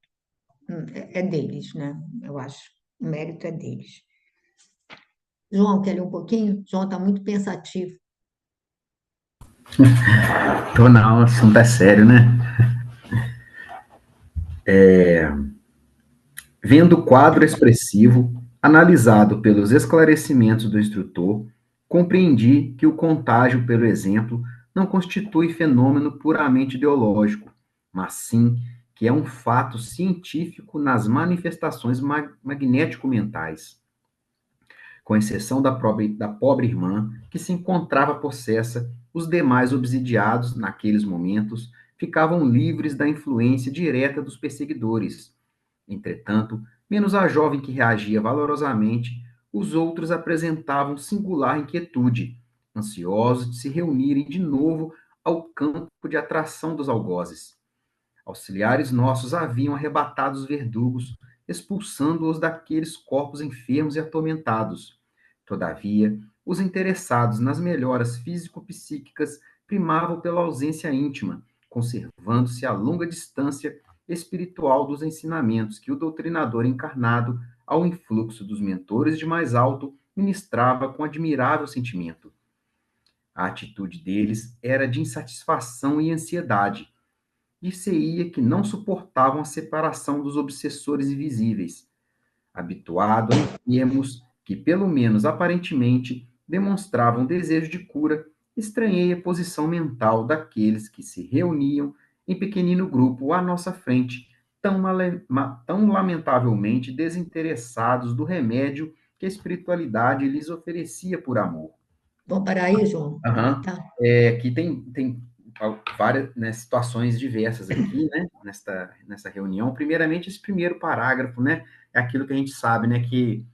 É deles, né? Eu acho. O mérito é deles. João, quer ler um pouquinho? João está muito pensativo. Tô não, o assunto é sério, né? Vendo o quadro expressivo, analisado pelos esclarecimentos do instrutor, compreendi que o contágio pelo exemplo não constitui fenômeno puramente ideológico, mas sim que é um fato científico nas manifestações magnético-mentais, com exceção da pobre irmã, que se encontrava possessa, os demais obsidiados, naqueles momentos, ficavam livres da influência direta dos perseguidores. Entretanto, menos a jovem que reagia valorosamente, os outros apresentavam singular inquietude, ansiosos de se reunirem de novo ao campo de atração dos algozes. Auxiliares nossos haviam arrebatado os verdugos, expulsando-os daqueles corpos enfermos e atormentados. Todavia, os interessados nas melhoras físico-psíquicas primavam pela ausência íntima, conservando-se a longa distância espiritual dos ensinamentos que o doutrinador encarnado, ao influxo dos mentores de mais alto, ministrava com admirável sentimento. A atitude deles era de insatisfação e ansiedade. Dir-se-ia que não suportavam a separação dos obsessores invisíveis, habituado a enfermos que, pelo menos aparentemente, demonstravam desejo de cura, estranhei a posição mental daqueles que se reuniam em pequenino grupo à nossa frente, tão lamentavelmente desinteressados do remédio que a espiritualidade lhes oferecia por amor. Vamos parar aí, João? Aham. Tá. Aqui tem várias, né, situações diversas aqui, né, nessa reunião. Primeiramente, esse primeiro parágrafo, né, é aquilo que a gente sabe, né, que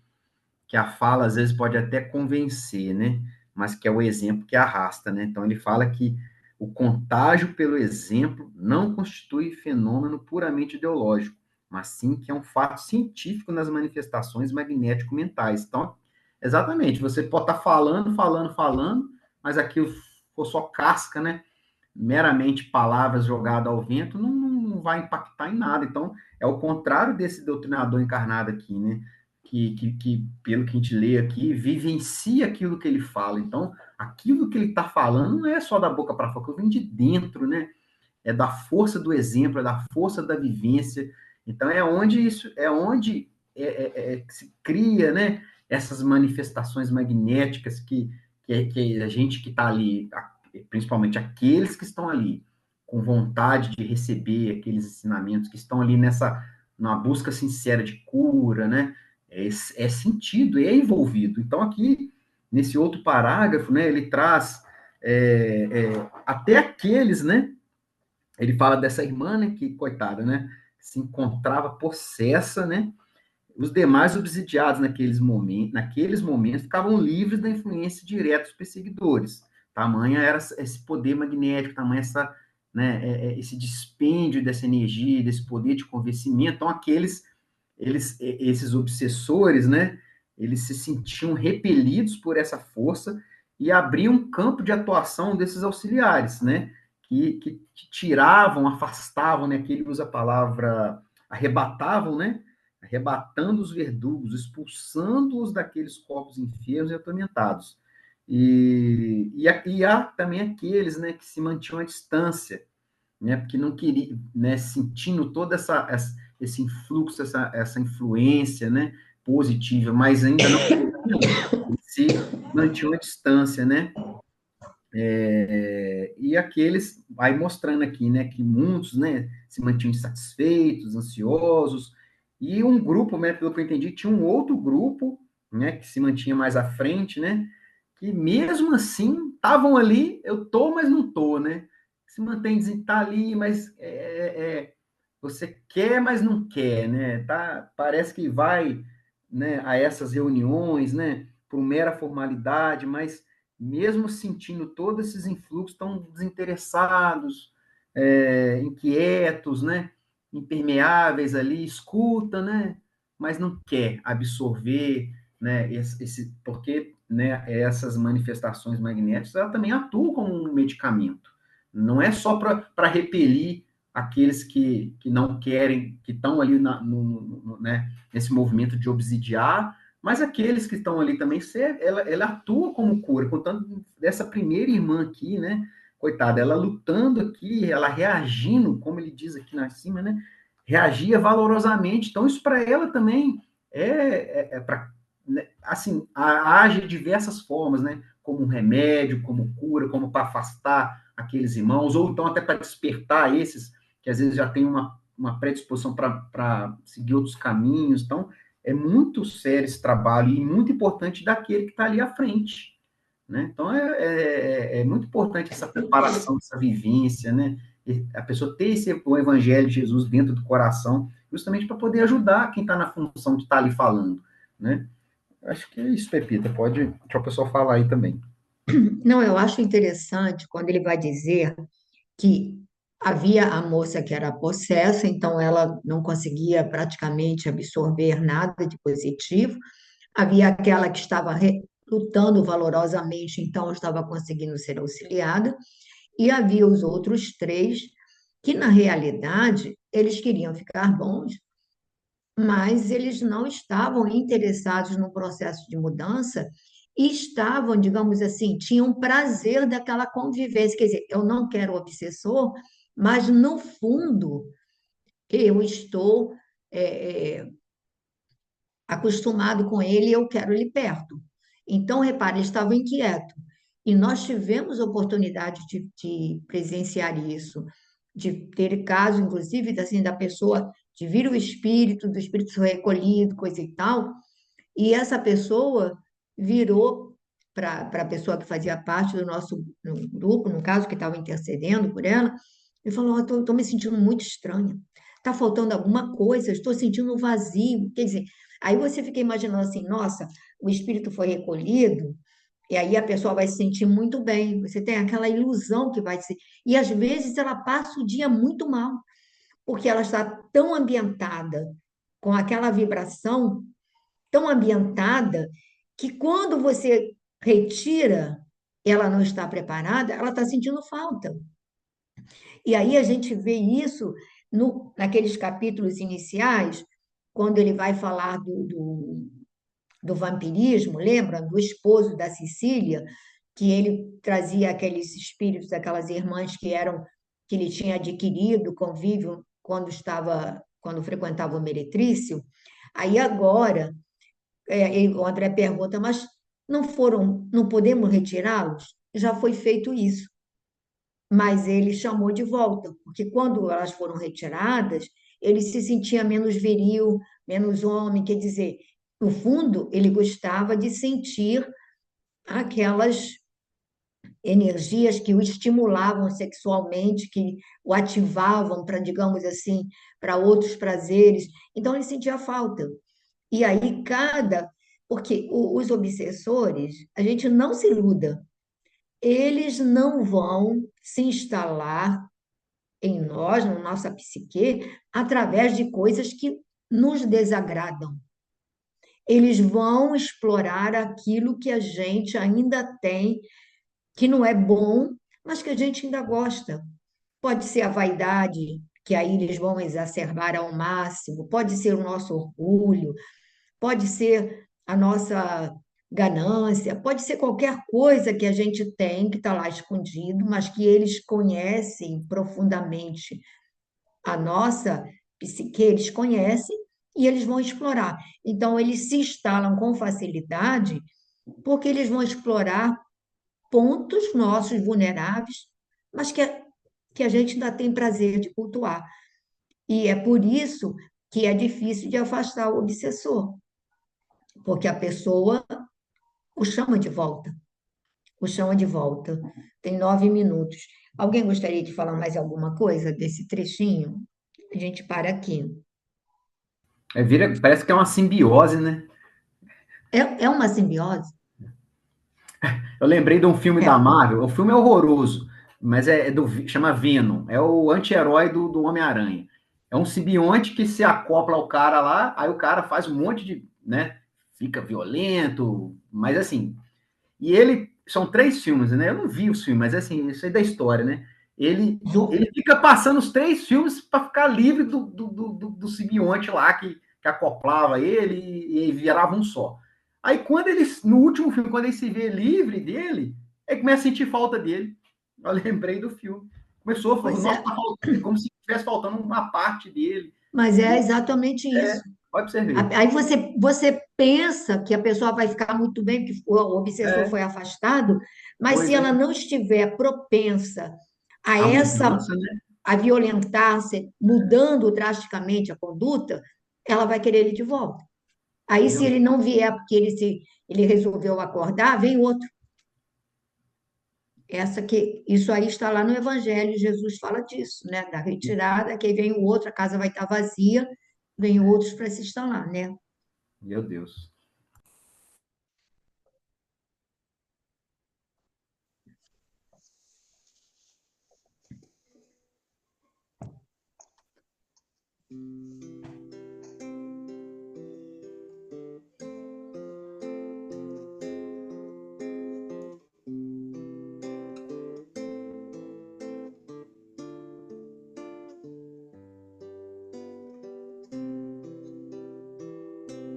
a fala às vezes pode até convencer, né, mas que é o exemplo que arrasta, né. Então, ele fala que o contágio pelo exemplo não constitui fenômeno puramente ideológico, mas sim que é um fato científico nas manifestações magnético-mentais. Então, exatamente, você pode estar falando, mas aquilo for só casca, né? Meramente palavras jogadas ao vento, não vai impactar em nada. Então, é o contrário desse doutrinador encarnado aqui, né? Que, pelo que a gente lê aqui, vivencia aquilo que ele fala. Então, aquilo que ele está falando não é só da boca para fora, vem de dentro, né? É da força do exemplo, é da força da vivência. Então, que se cria, né? Essas manifestações magnéticas que a gente que está ali, principalmente aqueles que estão ali com vontade de receber aqueles ensinamentos, que estão ali numa busca sincera de cura, né? É sentido, é envolvido. Então, aqui, nesse outro parágrafo, né, ele traz até aqueles, né? Ele fala dessa irmã, né, que, coitada, né, se encontrava possessa, né? Os demais obsidiados naqueles momentos ficavam livres da influência direta dos perseguidores. Tamanha era esse poder magnético, tamanha esse dispêndio dessa energia, desse poder de convencimento. Então, esses obsessores, né, eles se sentiam repelidos por essa força e abriam um campo de atuação desses auxiliares, né, que tiravam, afastavam, né, que ele usa a palavra arrebatavam, né, arrebatando os verdugos, expulsando-os daqueles corpos enfermos e atormentados. E há também aqueles, né, que se mantinham à distância, né, porque não queriam, né, sentindo todo esse influxo, essa influência, né, positiva, mas ainda não se mantinham à distância, né, e aqueles, aí mostrando aqui, né, que muitos, né, se mantinham insatisfeitos, ansiosos, e um grupo, né, pelo que eu entendi, tinha um outro grupo, né, que se mantinha mais à frente, né, que mesmo assim estavam ali, eu tô, mas não tô, né? Se mantém, tá ali, mas você quer, mas não quer, né? Tá, parece que vai, né, a essas reuniões, né, por mera formalidade, mas mesmo sentindo todos esses influxos, estão desinteressados, inquietos, né, impermeáveis ali, escuta, né, mas não quer absorver, né, porque, né, essas manifestações magnéticas, ela também atuam como um medicamento. Não é só para repelir aqueles que não querem, que estão ali né, nesse movimento de obsidiar, mas aqueles que estão ali também, ela atua como cura, contando dessa primeira irmã aqui, né, coitada, ela lutando aqui, ela reagindo, como ele diz aqui na cima, né, reagia valorosamente, então isso para ela também para, né, assim, age de diversas formas, né, como um remédio, como cura, como para afastar aqueles irmãos, ou então até para despertar esses que às vezes já tem uma predisposição para seguir outros caminhos. Então, é muito sério esse trabalho e muito importante daquele que está ali à frente. Né? Então, é muito importante essa preparação, essa vivência, né? A pessoa ter o evangelho de Jesus dentro do coração, justamente para poder ajudar quem está na função de estar ali falando. Né? Acho que é isso, Pepita. Pode deixar o pessoal falar aí também. Não, eu acho interessante quando ele vai dizer que havia a moça que era possessa, então ela não conseguia praticamente absorver nada de positivo. Havia aquela que estava lutando valorosamente, então estava conseguindo ser auxiliada. E havia os outros três que, na realidade, eles queriam ficar bons, mas eles não estavam interessados no processo de mudança e estavam, digamos assim, tinham prazer daquela convivência. Quer dizer, eu não quero o obsessor, mas no fundo eu estou é, acostumado com ele e eu quero ele perto. Então, repare, ele estava inquieto. E nós tivemos oportunidade de presenciar isso, de ter caso, inclusive, assim, da pessoa de vir o espírito, do espírito ser recolhido, coisa e tal, e essa pessoa virou para a pessoa que fazia parte do nosso grupo, no caso, que estava intercedendo por ela, e falou: estou me sentindo muito estranha. Está faltando alguma coisa, estou sentindo um vazio. Quer dizer, aí você fica imaginando assim: nossa, o espírito foi recolhido, e aí a pessoa vai se sentir muito bem. Você tem aquela ilusão que vai se. E às vezes ela passa o dia muito mal, porque ela está tão ambientada com aquela vibração tão ambientada que quando você retira, ela não está preparada, ela está sentindo falta. E aí a gente vê isso naqueles capítulos iniciais, quando ele vai falar do vampirismo, lembra? Do esposo da Sicília, que ele trazia aqueles espíritos, aquelas irmãs que ele tinha adquirido convívio quando frequentava o Meretrício. Aí agora e o André pergunta, mas não podemos retirá-los? Já foi feito isso, mas ele chamou de volta, porque quando elas foram retiradas, ele se sentia menos viril, menos homem, quer dizer, no fundo, ele gostava de sentir aquelas energias que o estimulavam sexualmente, que o ativavam para, digamos assim, para outros prazeres. Então, ele sentia falta. E aí porque os obsessores, a gente não se iluda, eles não vão se instalar em nós, na nossa psique, através de coisas que nos desagradam. Eles vão explorar aquilo que a gente ainda tem, que não é bom, mas que a gente ainda gosta. Pode ser a vaidade, que aí eles vão exacerbar ao máximo, pode ser o nosso orgulho, pode ser a nossa ganância, pode ser qualquer coisa que a gente tem que está lá escondido, mas que eles conhecem profundamente a nossa psique, eles conhecem e eles vão explorar. Então, eles se instalam com facilidade porque eles vão explorar pontos nossos vulneráveis, mas que a gente ainda tem prazer de cultuar. E é por isso que é difícil de afastar o obsessor, porque a pessoa o chama de volta. o chão é de volta. Tem 9 minutos. Alguém gostaria de falar mais alguma coisa desse trechinho? A gente para aqui. Parece que é uma simbiose, né? É uma simbiose? Eu lembrei de um filme É. da Marvel. O filme é horroroso, mas chama Venom. É o anti-herói do Homem-Aranha. É um simbionte que se acopla ao cara lá, aí o cara faz um monte de, né? Fica violento, mas assim. E ele são 3 filmes, né? Eu não vi os filmes, mas assim, isso aí da história, né? Ele fica passando os 3 filmes para ficar livre do simbionte lá que acoplava ele e virava um só. Aí, no último filme, quando ele se vê livre dele, ele começa a sentir falta dele. Eu lembrei do filme. Começou a falar, Pois nossa, é, tá faltando, é como se estivesse faltando uma parte dele. mas é exatamente isso. Pode você ver. Aí você pensa que a pessoa vai ficar muito bem, porque o obsessor É, foi afastado, mas se pois ela é. não estiver propensa a A essa, mudança, né? a violentar-se, mudando drasticamente a conduta, ela vai querer ele de volta. Aí, se ele não vier porque ele resolveu acordar, vem outro. Isso aí está lá no Evangelho, Jesus fala disso, né? Da retirada, que aí vem o outro, a casa vai estar vazia, vem outros para se instalar, né? Meu Deus.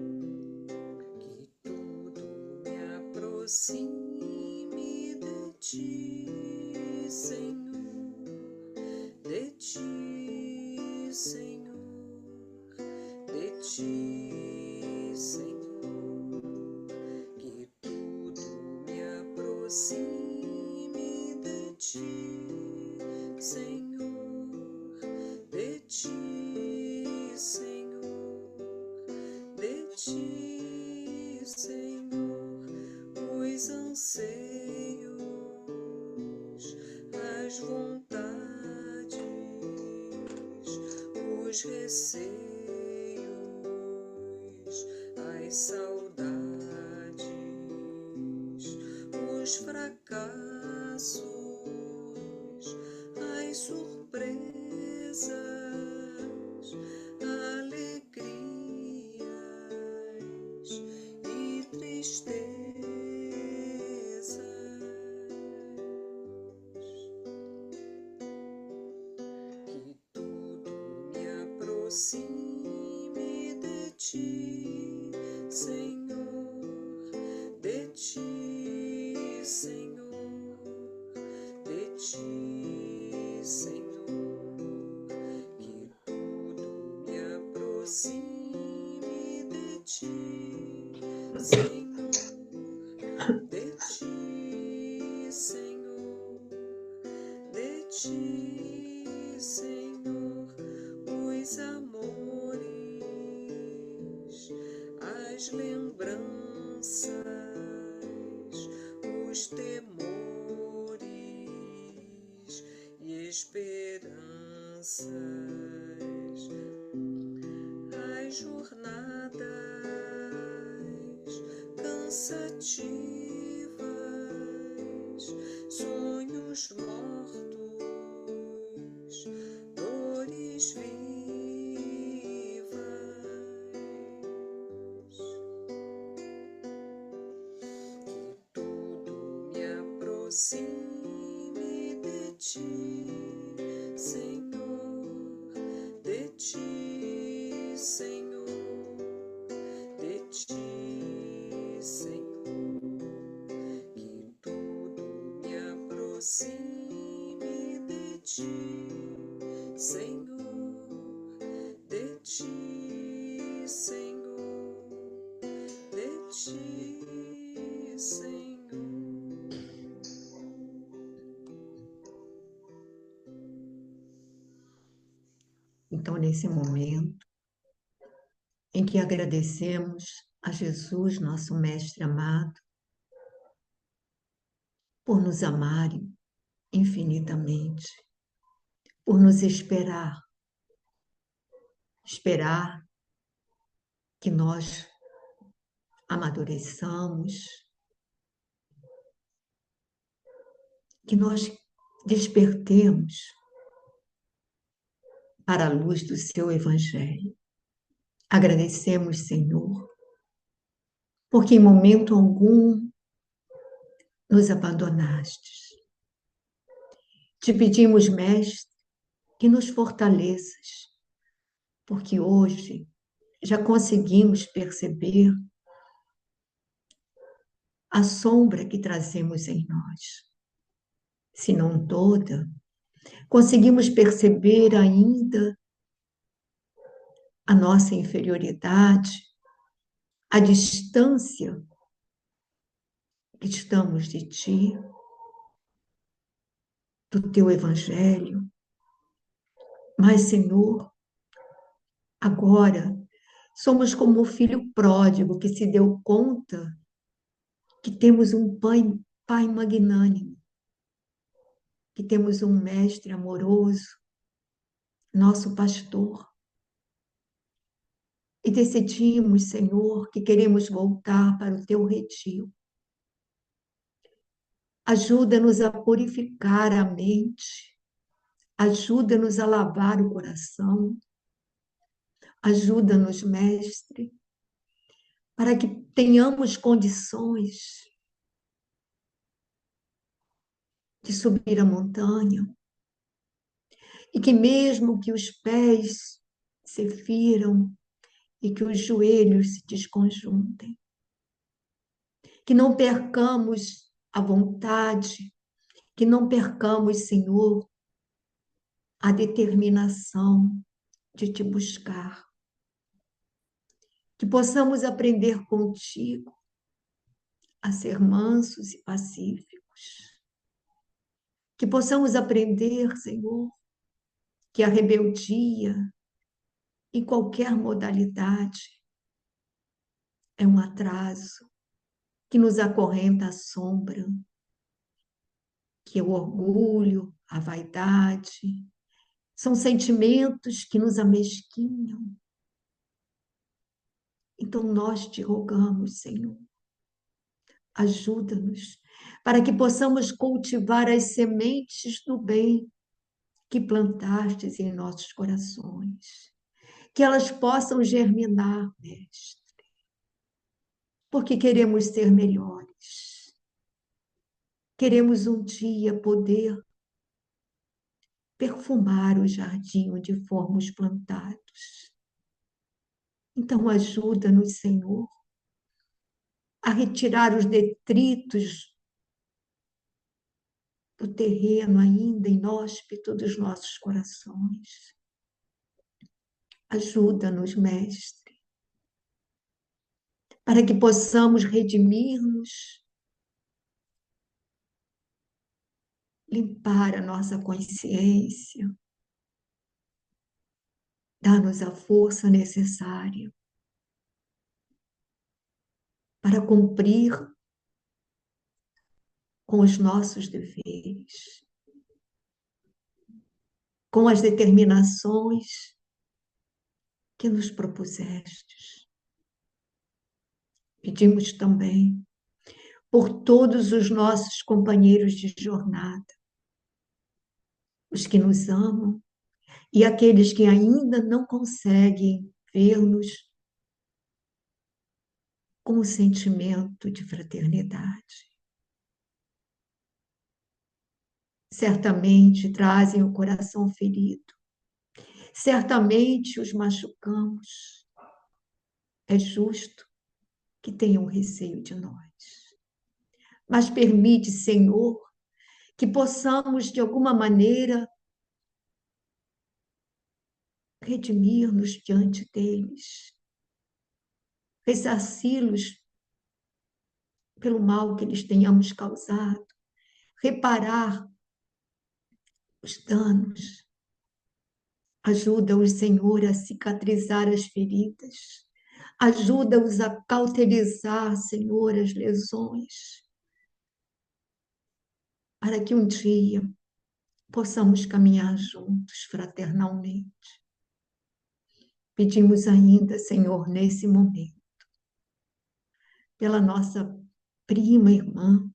Que tudo me aproxime de ti, Senhor, de ti, Senhor, de ti, Senhor. Que tudo me aproxime de ti, Senhor, de ti, Senhor, de ti, Senhor, os anseios, as vontades, os receios, as saudades, os fracassos, as surpresas, alegrias e tristezas. Que tudo me aproxime de ti, Senhor, de ti, Senhor, de ti, Senhor. Que tudo me aproxime de ti, Senhor, de ti, Senhor, de ti, Senhor, os amores, as lembranças, os temores e esperanças, as jornadas cansativas, sonhos mortos, dores vivas. Que tudo me aproxime de ti, Senhor, de ti, Senhor, de ti, Senhor. Que tudo me aproxime de ti, Senhor, de ti, Senhor, de ti, Senhor. Então, nesse momento em que agradecemos a Jesus, nosso Mestre amado, por nos amarem infinitamente, por nos esperar que nós amadureçamos, que nós despertemos para a luz do seu Evangelho. Agradecemos, Senhor, porque em momento algum nos abandonastes. Te pedimos, Mestre, que nos fortaleças, porque hoje já conseguimos perceber a sombra que trazemos em nós. Se não toda, conseguimos perceber ainda a nossa inferioridade, a distância que estamos de Ti, do Teu Evangelho. Mas, Senhor, agora somos como o filho pródigo que se deu conta que temos um pai magnânimo, que temos um mestre amoroso, nosso pastor. E decidimos, Senhor, que queremos voltar para o Teu redil. Ajuda-nos a purificar a mente, ajuda-nos a lavar o coração, ajuda-nos, Mestre, para que tenhamos condições de subir a montanha e que mesmo que os pés se firam e que os joelhos se desconjuntem, que não percamos a vontade, que não percamos, Senhor, a determinação de Te buscar, que possamos aprender contigo a ser mansos e pacíficos, que possamos aprender, Senhor, que a rebeldia, em qualquer modalidade, é um atraso que nos acorrenta à sombra, que é o orgulho, a vaidade, são sentimentos que nos amesquinham. Então nós te rogamos, Senhor, ajuda-nos para que possamos cultivar as sementes do bem que plantastes em nossos corações, que elas possam germinar, Mestre, porque queremos ser melhores. Queremos um dia poder perfumar o jardim onde fomos plantados. Então ajuda-nos, Senhor, a retirar os detritos do terreno ainda inóspito dos nossos corações. Ajuda-nos, Mestre, para que possamos redimir-nos, limpar a nossa consciência, dar-nos a força necessária para cumprir com os nossos deveres, com as determinações que nos propusestes. Pedimos também por todos os nossos companheiros de jornada, os que nos amam e aqueles que ainda não conseguem ver-nos com o sentimento de fraternidade. Certamente trazem o coração ferido, certamente os machucamos. É justo que tenham receio de nós. Mas permite, Senhor, que possamos, de alguma maneira, redimir-nos diante deles, ressarci-los pelo mal que lhes tenhamos causado, reparar os danos. Ajuda-os, Senhor, a cicatrizar as feridas. Ajuda-os a cauterizar, Senhor, as lesões. para que um dia possamos caminhar juntos fraternalmente. Pedimos ainda, Senhor, nesse momento, pela nossa prima irmã,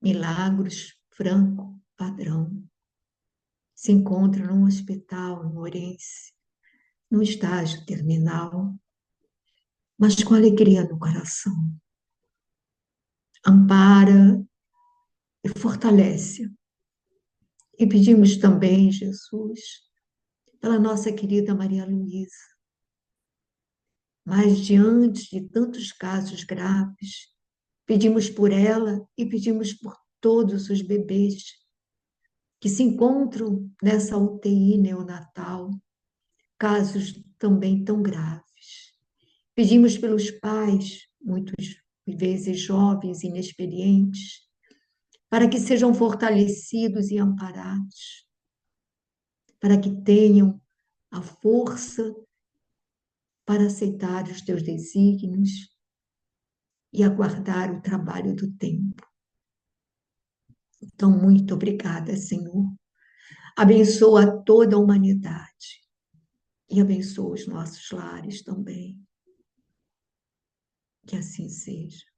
Milagros Franco Padrão, se encontra num hospital no Orense, no estágio terminal, mas com alegria no coração. Ampara e fortalece. E pedimos também, Jesus, pela nossa querida Maria Luísa, mas diante de tantos casos graves, pedimos por ela e pedimos por todos os bebês que se encontram nessa UTI neonatal, casos também tão graves. Pedimos pelos pais, muitas vezes jovens, inexperientes, para que sejam fortalecidos e amparados, para que tenham a força para aceitar os teus desígnios e aguardar o trabalho do tempo. Então, muito obrigada, Senhor. Abençoa toda a humanidade e abençoa os nossos lares também. Que assim seja.